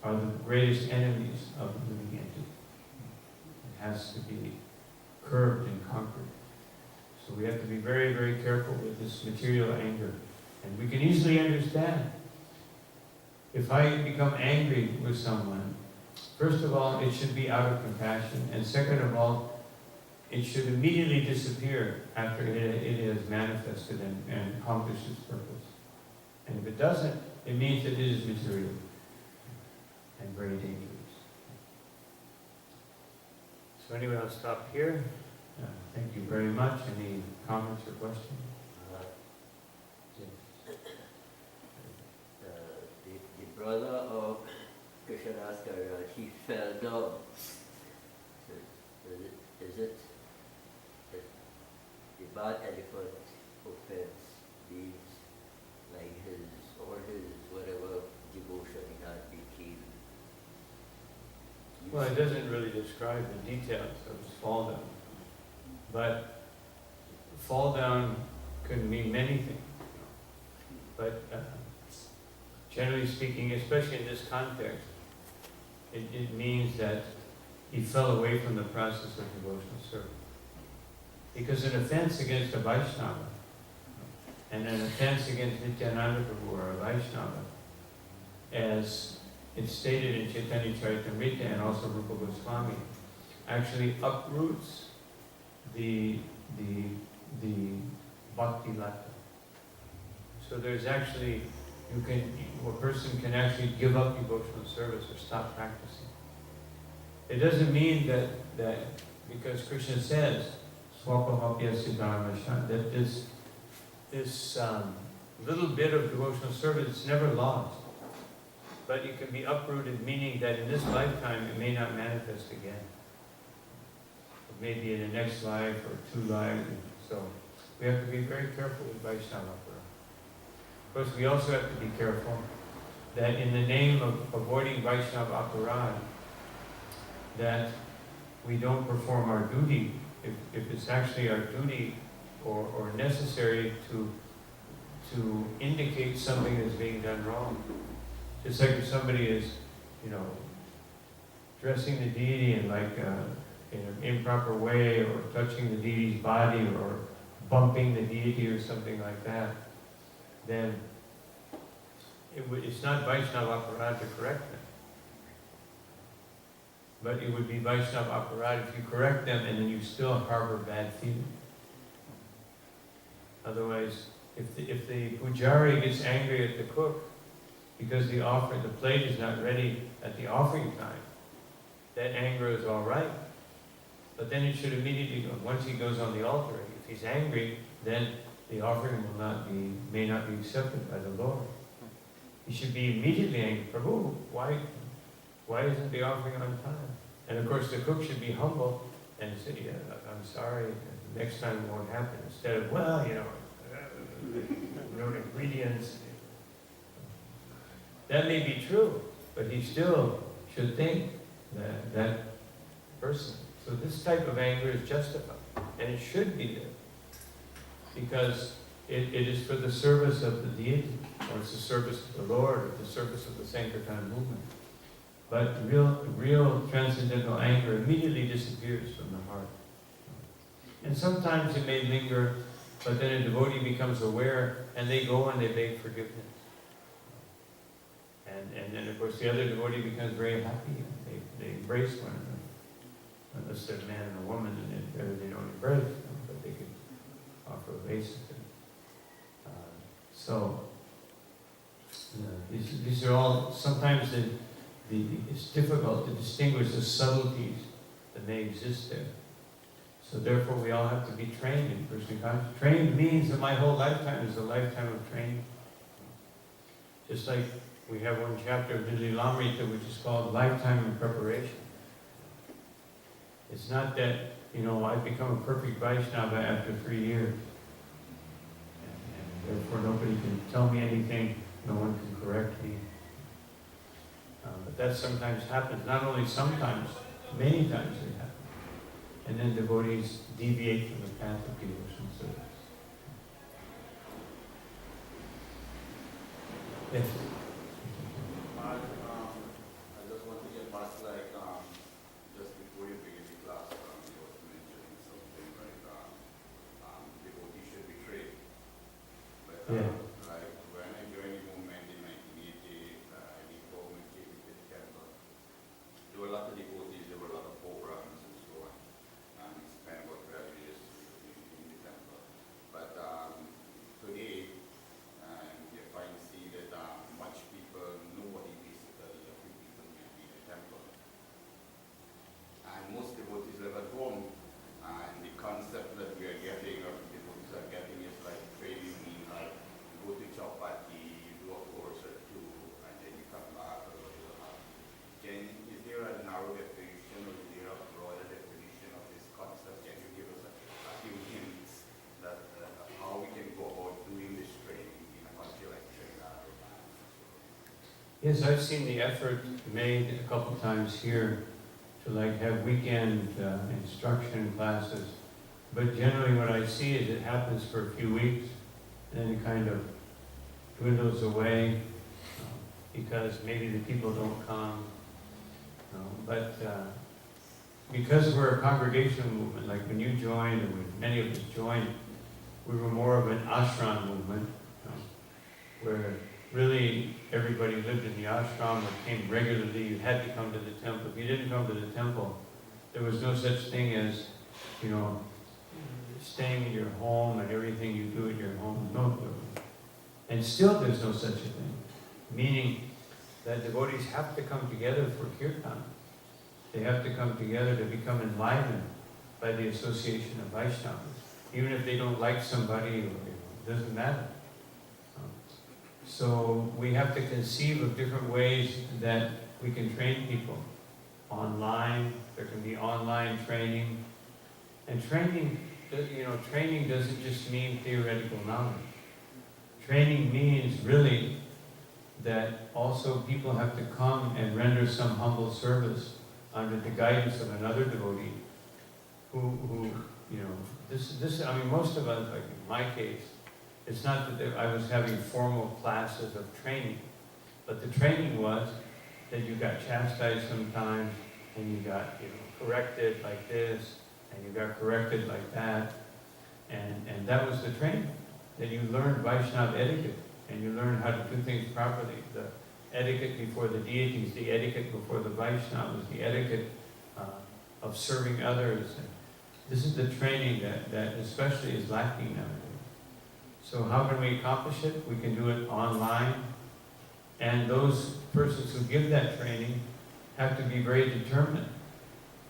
are the greatest enemies of the living entity. It has to be curbed and conquered. So we have to be very, very careful with this material anger. And we can easily understand. If I become angry with someone, first of all, it should be out of compassion. And second of all, it should immediately disappear after it has manifested and accomplished its purpose. And if it doesn't, it means that it is material and very dangerous. So anyway, I'll stop here. Thank you very much. Any comments or questions? The brother of Krishna asked her, she fell down. So, is it that the bad elephant offense means like his or his whatever devotion he had became? Well, it doesn't really describe the details of his fall down. But fall down could mean many things. But generally speaking, especially in this context, it means that he fell away from the process of devotional service. Because an offense against a Vaishnava and an offense against Nityananda Prabhu or a Vaishnava, as it's stated in Chaitanya Charitamrita and also Rupa Goswami, actually uproots the bhakti lata. So there's actually, a person can actually give up devotional service or stop practicing. It doesn't mean that because Krishna says, Swapamapyasya dharmashan, that this little bit of devotional service is never lost. But it can be uprooted, meaning that in this lifetime it may not manifest again. Maybe in the next life or 2 lives. So we have to be very careful with Vaishnava. Of course, we also have to be careful that in the name of avoiding Vaishnava aparad, that we don't perform our duty, if it's actually our duty or necessary to indicate something is being done wrong. Just like if somebody is, dressing the deity in in an improper way, or touching the deity's body, or bumping the deity or something like that, then it's not Vaishnava aparad to correct them. But it would be Vaishnava aparad if you correct them and then you still harbor bad feeling. Otherwise, if the pujari gets angry at the cook because the plate is not ready at the offering time, that anger is all right. But then it should immediately go, once he goes on the altar, if he's angry, then the offering may not be accepted by the Lord. He should be immediately angry. Prabhu, why isn't the offering on time? And of course the cook should be humble and say, yeah, I'm sorry, next time it won't happen. Instead of, ingredients. That may be true, but he still should think that person. So this type of anger is justified, and it should be there. Because it is for the service of the deity, or it's the service of the Lord, or the service of the Sankirtan movement. But real transcendental anger immediately disappears from the heart. And sometimes it may linger, but then a devotee becomes aware, and they go and they beg forgiveness. And then, of course, the other devotee becomes very happy, and they embrace one another. Unless they're a man and a woman, and they don't embrace, but they could offer obeisance. These are all, sometimes it's difficult to distinguish the subtleties that may exist there. So therefore we all have to be trained in Krishna consciousness. Trained means that my whole lifetime is a lifetime of training. Just like we have one chapter of Lila, which is called Lifetime in Preparation. It's not that, I've become a perfect Vaishnava after 3 years. And therefore nobody can tell me anything, no one can correct me. But that sometimes happens. Not only sometimes, many times it happens. And then devotees deviate from the path of devotional service. Yes? I just want to get past just before you begin the class, you were mentioning something like devotees should be trained. But Yeah. like when I joined the movement in 1980, the government came into the temple. There were a lot of devotees, there were a lot of programs and so on. And we spent about 12 years in the temple. But today, you find see that much people, nobody basically, a few people may be in the temple. And most devotees live at home. And the concept that we are getting, or the devotees are getting, is like training means like go Yes, I've seen the effort made a couple times here to like have weekend instruction classes. But generally what I see is it happens for a few weeks, and then it kind of dwindles away because maybe the people don't come. But because we're a congregational movement, like when you joined, and when many of us joined, we were more of an ashram movement, where really everybody lived in the ashram or came regularly. You had to come to the temple. If you didn't come to the temple, there was no such thing as, staying in your home and everything you do at your home. No, and still there's no such a thing. Meaning that devotees have to come together for kirtan. They have to come together to become enlivened by the association of Vaishnavas. Even if they don't like somebody, it doesn't matter. So we have to conceive of different ways that we can train people. Online, there can be online training. And training doesn't just mean theoretical knowledge. Training means really that also people have to come and render some humble service under the guidance of another devotee who most of us, like in my case, it's not that I was having formal classes of training, but the training was that you got chastised sometimes, and you got corrected like this, and you got corrected like that, and that was the training. That you learned Vaishnava etiquette, and you learned how to do things properly. The etiquette before the deities, the etiquette before the Vaishnavas, the etiquette of serving others. And this is the training that especially is lacking nowadays. So how can we accomplish it? We can do it online, and those persons who give that training have to be very determined.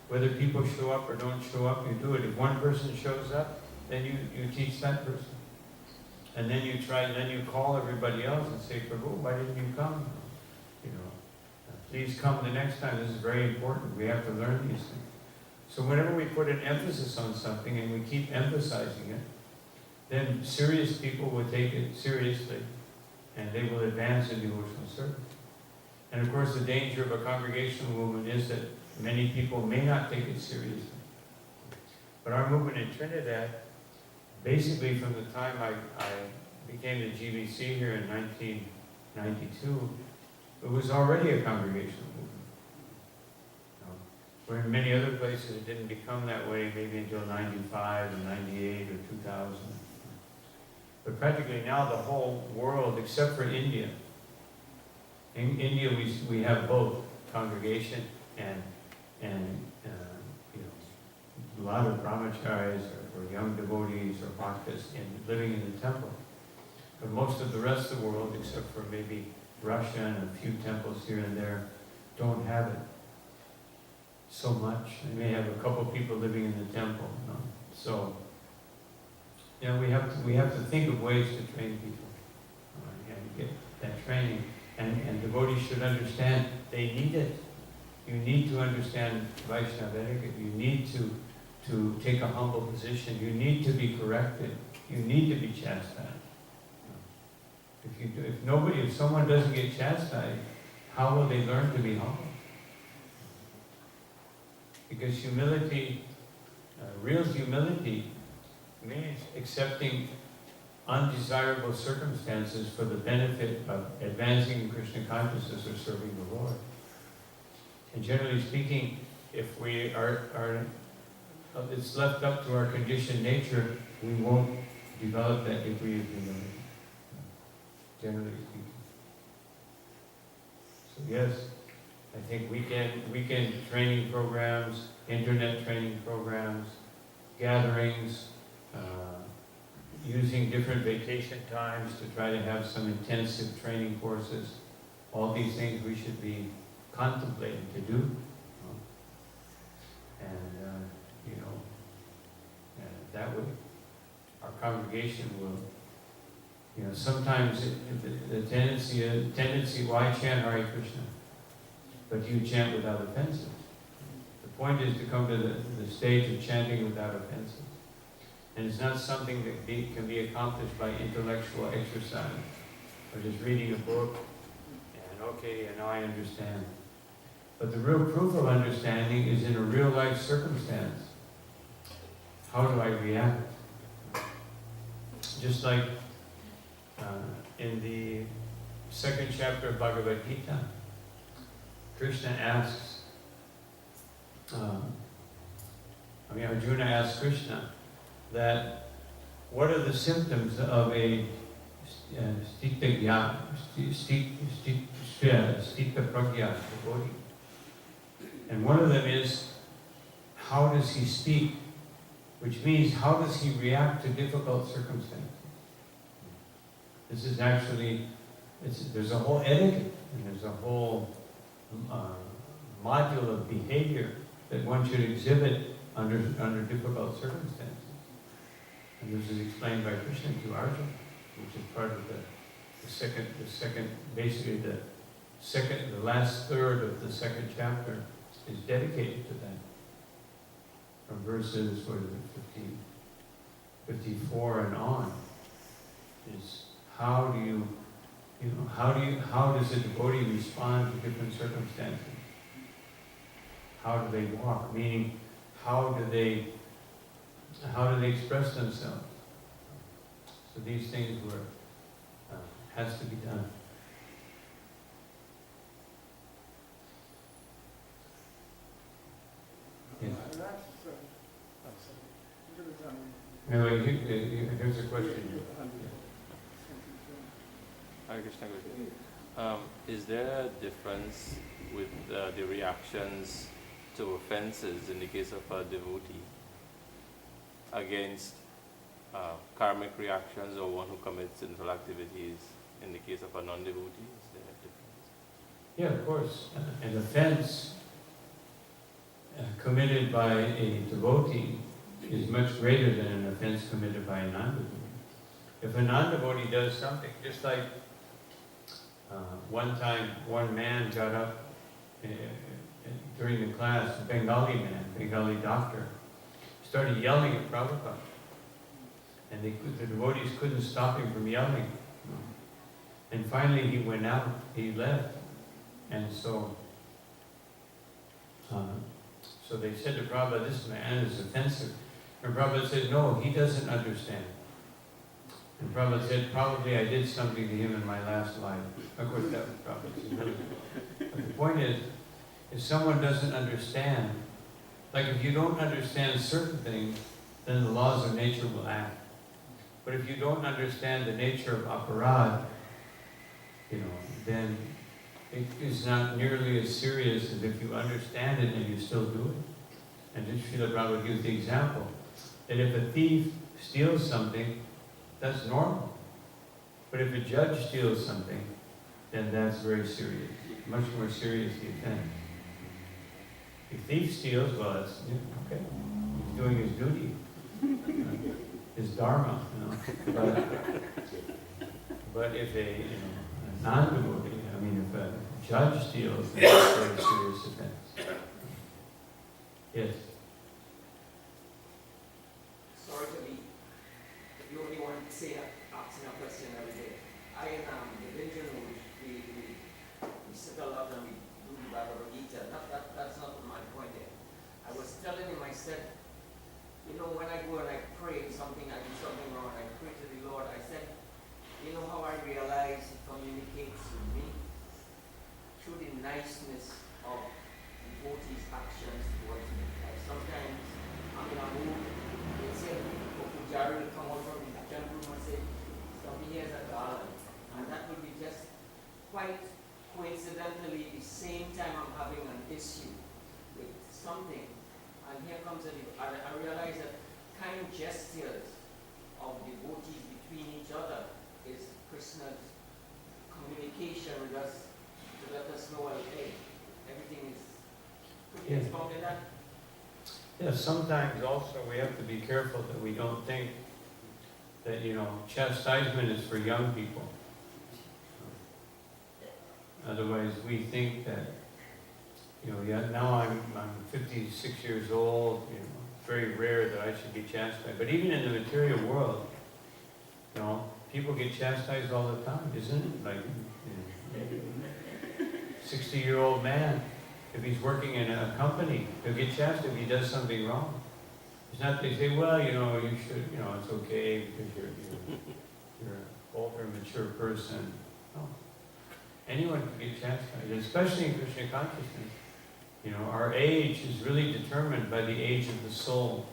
Whether people show up or don't show up, you do it. If one person shows up, then you teach that person. And then you call everybody else and say, Prabhu, why didn't you come? Please come the next time. This is very important. We have to learn these things. So whenever we put an emphasis on something and we keep emphasizing it, then serious people will take it seriously and they will advance in devotional service. And of course the danger of a congregational movement is that many people may not take it seriously. But our movement in Trinidad, basically from the time I became the GBC here in 1992, it was already a congregational movement. Where in many other places it didn't become that way maybe until 95 or 98 or 2000. But practically now the whole world, except for India. In India we have both congregation and a lot of brahmacharis or young devotees or bhaktas living in the temple. But most of the rest of the world, except for maybe Russia and a few temples here and there, don't have it so much. They may have a couple people living in the temple. So, we have to think of ways to train people and get that training. And devotees should understand they need it. You need to understand Vaishnava etiquette. You need to take a humble position. You need to be corrected. You need to be chastised. If someone doesn't get chastised, how will they learn to be humble? Because humility, real humility, means accepting undesirable circumstances for the benefit of advancing in Krishna consciousness or serving the Lord. And generally speaking, if we it's left up to our conditioned nature, we won't develop that degree of humility. Generally speaking. So yes, I think weekend training programs, internet training programs, gatherings, using different vacation times to try to have some intensive training courses. All these things we should be contemplating to do. And that way our congregation will, sometimes the tendency, why chant Hare Krishna? But you chant without offenses. The point is to come to the stage of chanting without offenses. And it's not something that can be accomplished by intellectual exercise, or just reading a book, and okay, and now I understand. But the real proof of understanding is in a real life circumstance. How do I react? Just like in the second chapter of Bhagavad Gita, Krishna asks, Arjuna asks Krishna that what are the symptoms of a stita pragya devotee? And one of them is, how does he speak? Which means, how does he react to difficult circumstances? This is actually, there's a whole etiquette, and there's a whole module of behavior that one should exhibit under difficult circumstances. And this is explained by Krishna to Arjuna, which is part of the last third of the second chapter is dedicated to that. From verses 54 and on, is how does a devotee respond to different circumstances? How do they walk? Meaning, how do they express themselves? So these things has to be done. Yes. Anyway, here's a question. Hare Krishna Guru. Is there a difference with the reactions to offenses in the case of a devotee against karmic reactions or one who commits sinful activities in the case of a non-devotee? Is there a difference? Yeah, of course. An offense committed by a devotee is much greater than an offense committed by a non-devotee. If a non-devotee does something, just like one time one man got up during the class, a Bengali doctor, started yelling at Prabhupada. And the devotees couldn't stop him from yelling. And finally he went out, he left. And so they said to Prabhupada, this man is offensive. And Prabhupada said, no, he doesn't understand. And Prabhupada said, probably I did something to him in my last life. Of course, that was Prabhupada. But the point is, if someone doesn't understand, like if you don't understand certain things, then the laws of nature will act. But if you don't understand the nature of aparad, then it is not nearly as serious as if you understand it and you still do it. And Srila Prabhupada gives the example that if a thief steals something, that's normal. But if a judge steals something, then that's very serious, much more serious the offense. If a thief steals, well, that's okay. He's doing his duty, his dharma, But if a non-devotee, if a judge steals, then that's a very serious offense. Yes. Sorry to be the only one asking a question every day. I am the religion we sit a lot and we do the Bhagavad Gita. That's not my point here. I was telling him, I said, when I go and I pray I do something wrong, I pray to the Lord, I said, how I realize He communicates with me? Through the niceness of devotees' actions towards me. Like sometimes I'm in a mood, they say, Pujari will come out from the temple room and say, Swami, here's a garland. And that would be just quite coincidentally the same time I'm having an issue with something. And here comes I realize that kind gestures of devotees between each other is Krishna's communication with us to let us know, hey, everything is. Could you expound on that? Yeah, sometimes also we have to be careful that we don't think that, chastisement is for young people. Otherwise, we think that, now I'm 56 years old, it's very rare that I should be chastised. But even in the material world, people get chastised all the time, isn't it? Like, 60-year-old man, if he's working in a company, he'll get chastised if he does something wrong. It's not they say, well, you know, you should, you know, it's okay because you're an older, mature person. No. Anyone can get chastised, especially in Krishna consciousness. You know, our age is really determined by the age of the soul,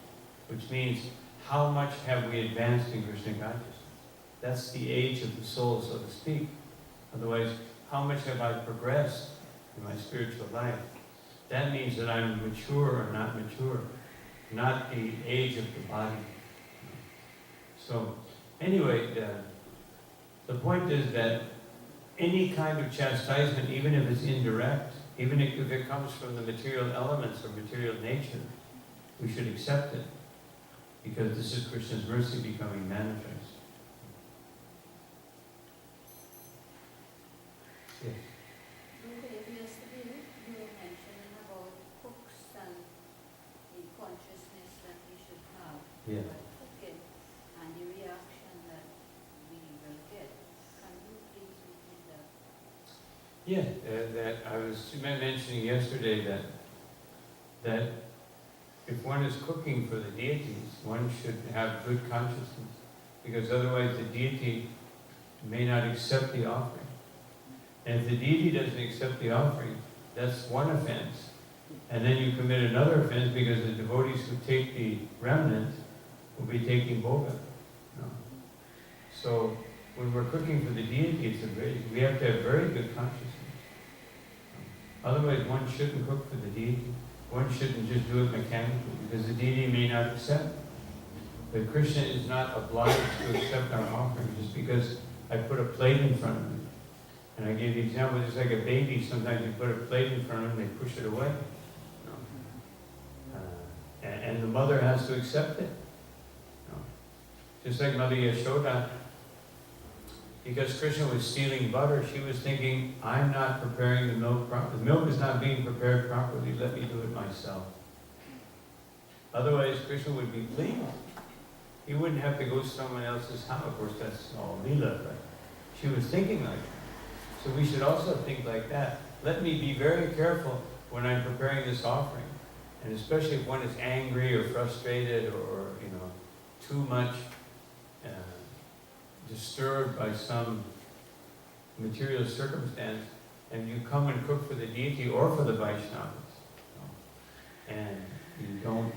which means how much have we advanced in Krishna consciousness. That's the age of the soul, so to speak. Otherwise, how much have I progressed in my spiritual life? That means that I'm mature or not mature, not the age of the body. So, anyway, the point is that any kind of chastisement, even if it's indirect, even if it comes from the material elements or material nature, we should accept it, because this is Krishna's mercy becoming manifest. Yes. Okay, yesterday you were mentioning about cooks and the consciousness that we should have Yeah. by cooking and the reaction that we will get. Can you please repeat that? Yeah, that I was mentioning yesterday that if one is cooking for the deities, one should have good consciousness, because otherwise the deity may not accept the offering. And if the deity doesn't accept the offering, that's one offense. And then you commit another offense because the devotees who take the remnant will be taking bhoga. No. So when we're cooking for the deity, we have to have very good consciousness. Otherwise, one shouldn't cook for the deity. One shouldn't just do it mechanically, because the deity may not accept. But Krishna is not obliged to accept our offering just because I put a plate in front of him. And I gave the example, just like a baby, sometimes you put a plate in front of them, they push it away. And the mother has to accept it. Just like Mother Yashoda, because Krishna was stealing butter, she was thinking, I'm not preparing the milk properly. The milk is not being prepared properly, let me do it myself. Otherwise, Krishna would be pleased. He wouldn't have to go to someone else's house. Of course, that's all Lila, but she was thinking like that. So we should also think like that. Let me be very careful when I'm preparing this offering. And especially if one is angry or frustrated or, you know, too much disturbed by some material circumstance, and you come and cook for the deity or for the Vaishnavas, and you don't,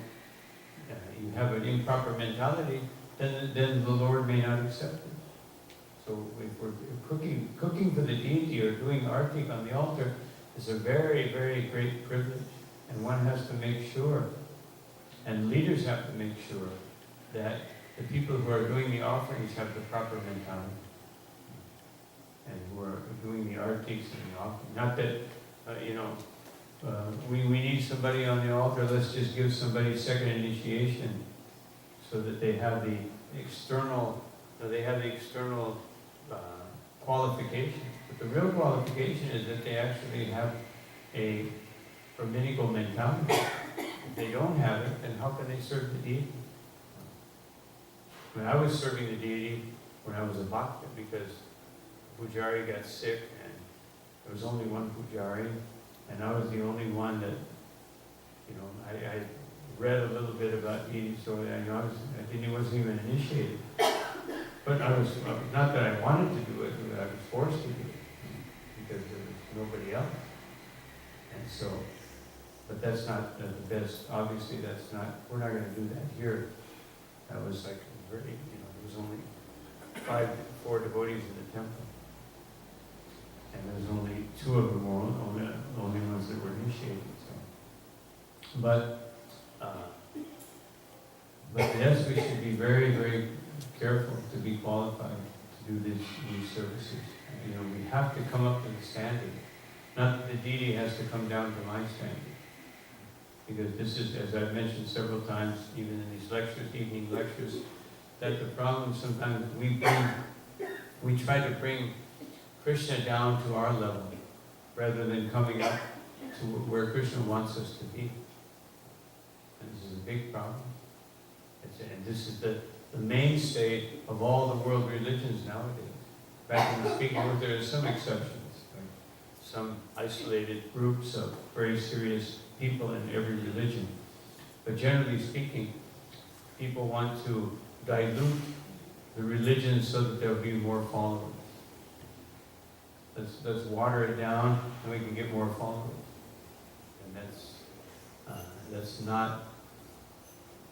you have an improper mentality, then the Lord may not accept it. So if we're cooking for the deity or doing artik on the altar, is a very, very great privilege, and one has to make sure, and leaders have to make sure, that the people who are doing the offerings have the proper mentality, and who are doing the artiks and the offering. Not that, you know, we need somebody on the altar, let's just give somebody second initiation so that they have the external, qualification. But the real qualification is that they actually have a Brahminical mentality. If they don't have it, then how can they serve the deity? When I was serving the deity, when I was a bhakta, because Pujari got sick and there was only one Pujari, and I was the only one that, you know, I read a little bit about deity, so I wasn't even initiated. But I was, not that I wanted to do it, but I was forced to do it, because there was nobody else. And so, but that's not the best, obviously that's not, we're not going to do that here. That was like very, you know, there was only 4 devotees in the temple. And there was only 2 of them were only ones that were initiated. So. But yes, we should be very, very careful to be qualified to do these services. You know, we have to come up to the standard. Not that the deity has to come down to my standard. Because this is, as I've mentioned several times, even in these lectures, evening lectures, that the problem sometimes we try to bring Krishna down to our level, rather than coming up to where Krishna wants us to be. And this is a big problem. And this is the mainstay of all the world religions nowadays. Back in the speaking, there are some exceptions. Like some isolated groups of very serious people in every religion. But generally speaking, people want to dilute the religion so that there'll be more followers. Let's water it down and we can get more followers. And that's not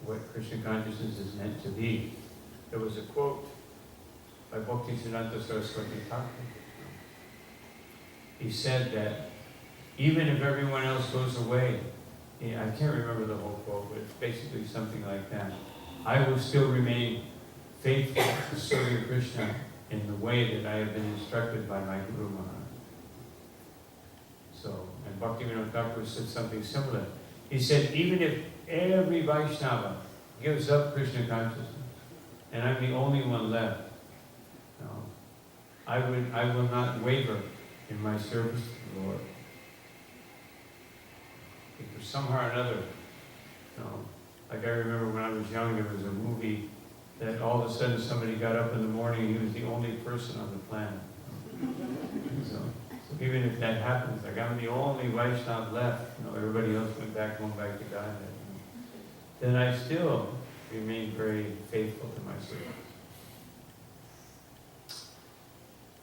what Krishna consciousness is meant to be. There was a quote by Bhaktisiddhanta Saraswati Thakur. He said that even if everyone else goes away, I can't remember the whole quote, but it's basically something like that. I will still remain faithful to serving Krishna in the way that I have been instructed by my Guru Maharaj. So, and Bhaktivinoda Thakur said something similar. He said, even if every Vaishnava gives up Krishna consciousness, and I'm the only one left, I will not waver in my service to the Lord. Because somehow or another, like I remember when I was young, there was a movie that all of a sudden somebody got up in the morning and he was the only person on the planet. So even if that happens, like I'm the only Vaishnava left, everybody else went back to God, then I still remain very faithful to my service.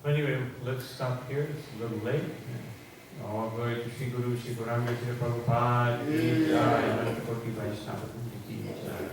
But anyway, let's stop here. It's a little late. All glory to Sri Guru, Sri Gauranga, Sri Prabhupada, Ki Jai, Ananta Koti Vaishnava Ki Jai.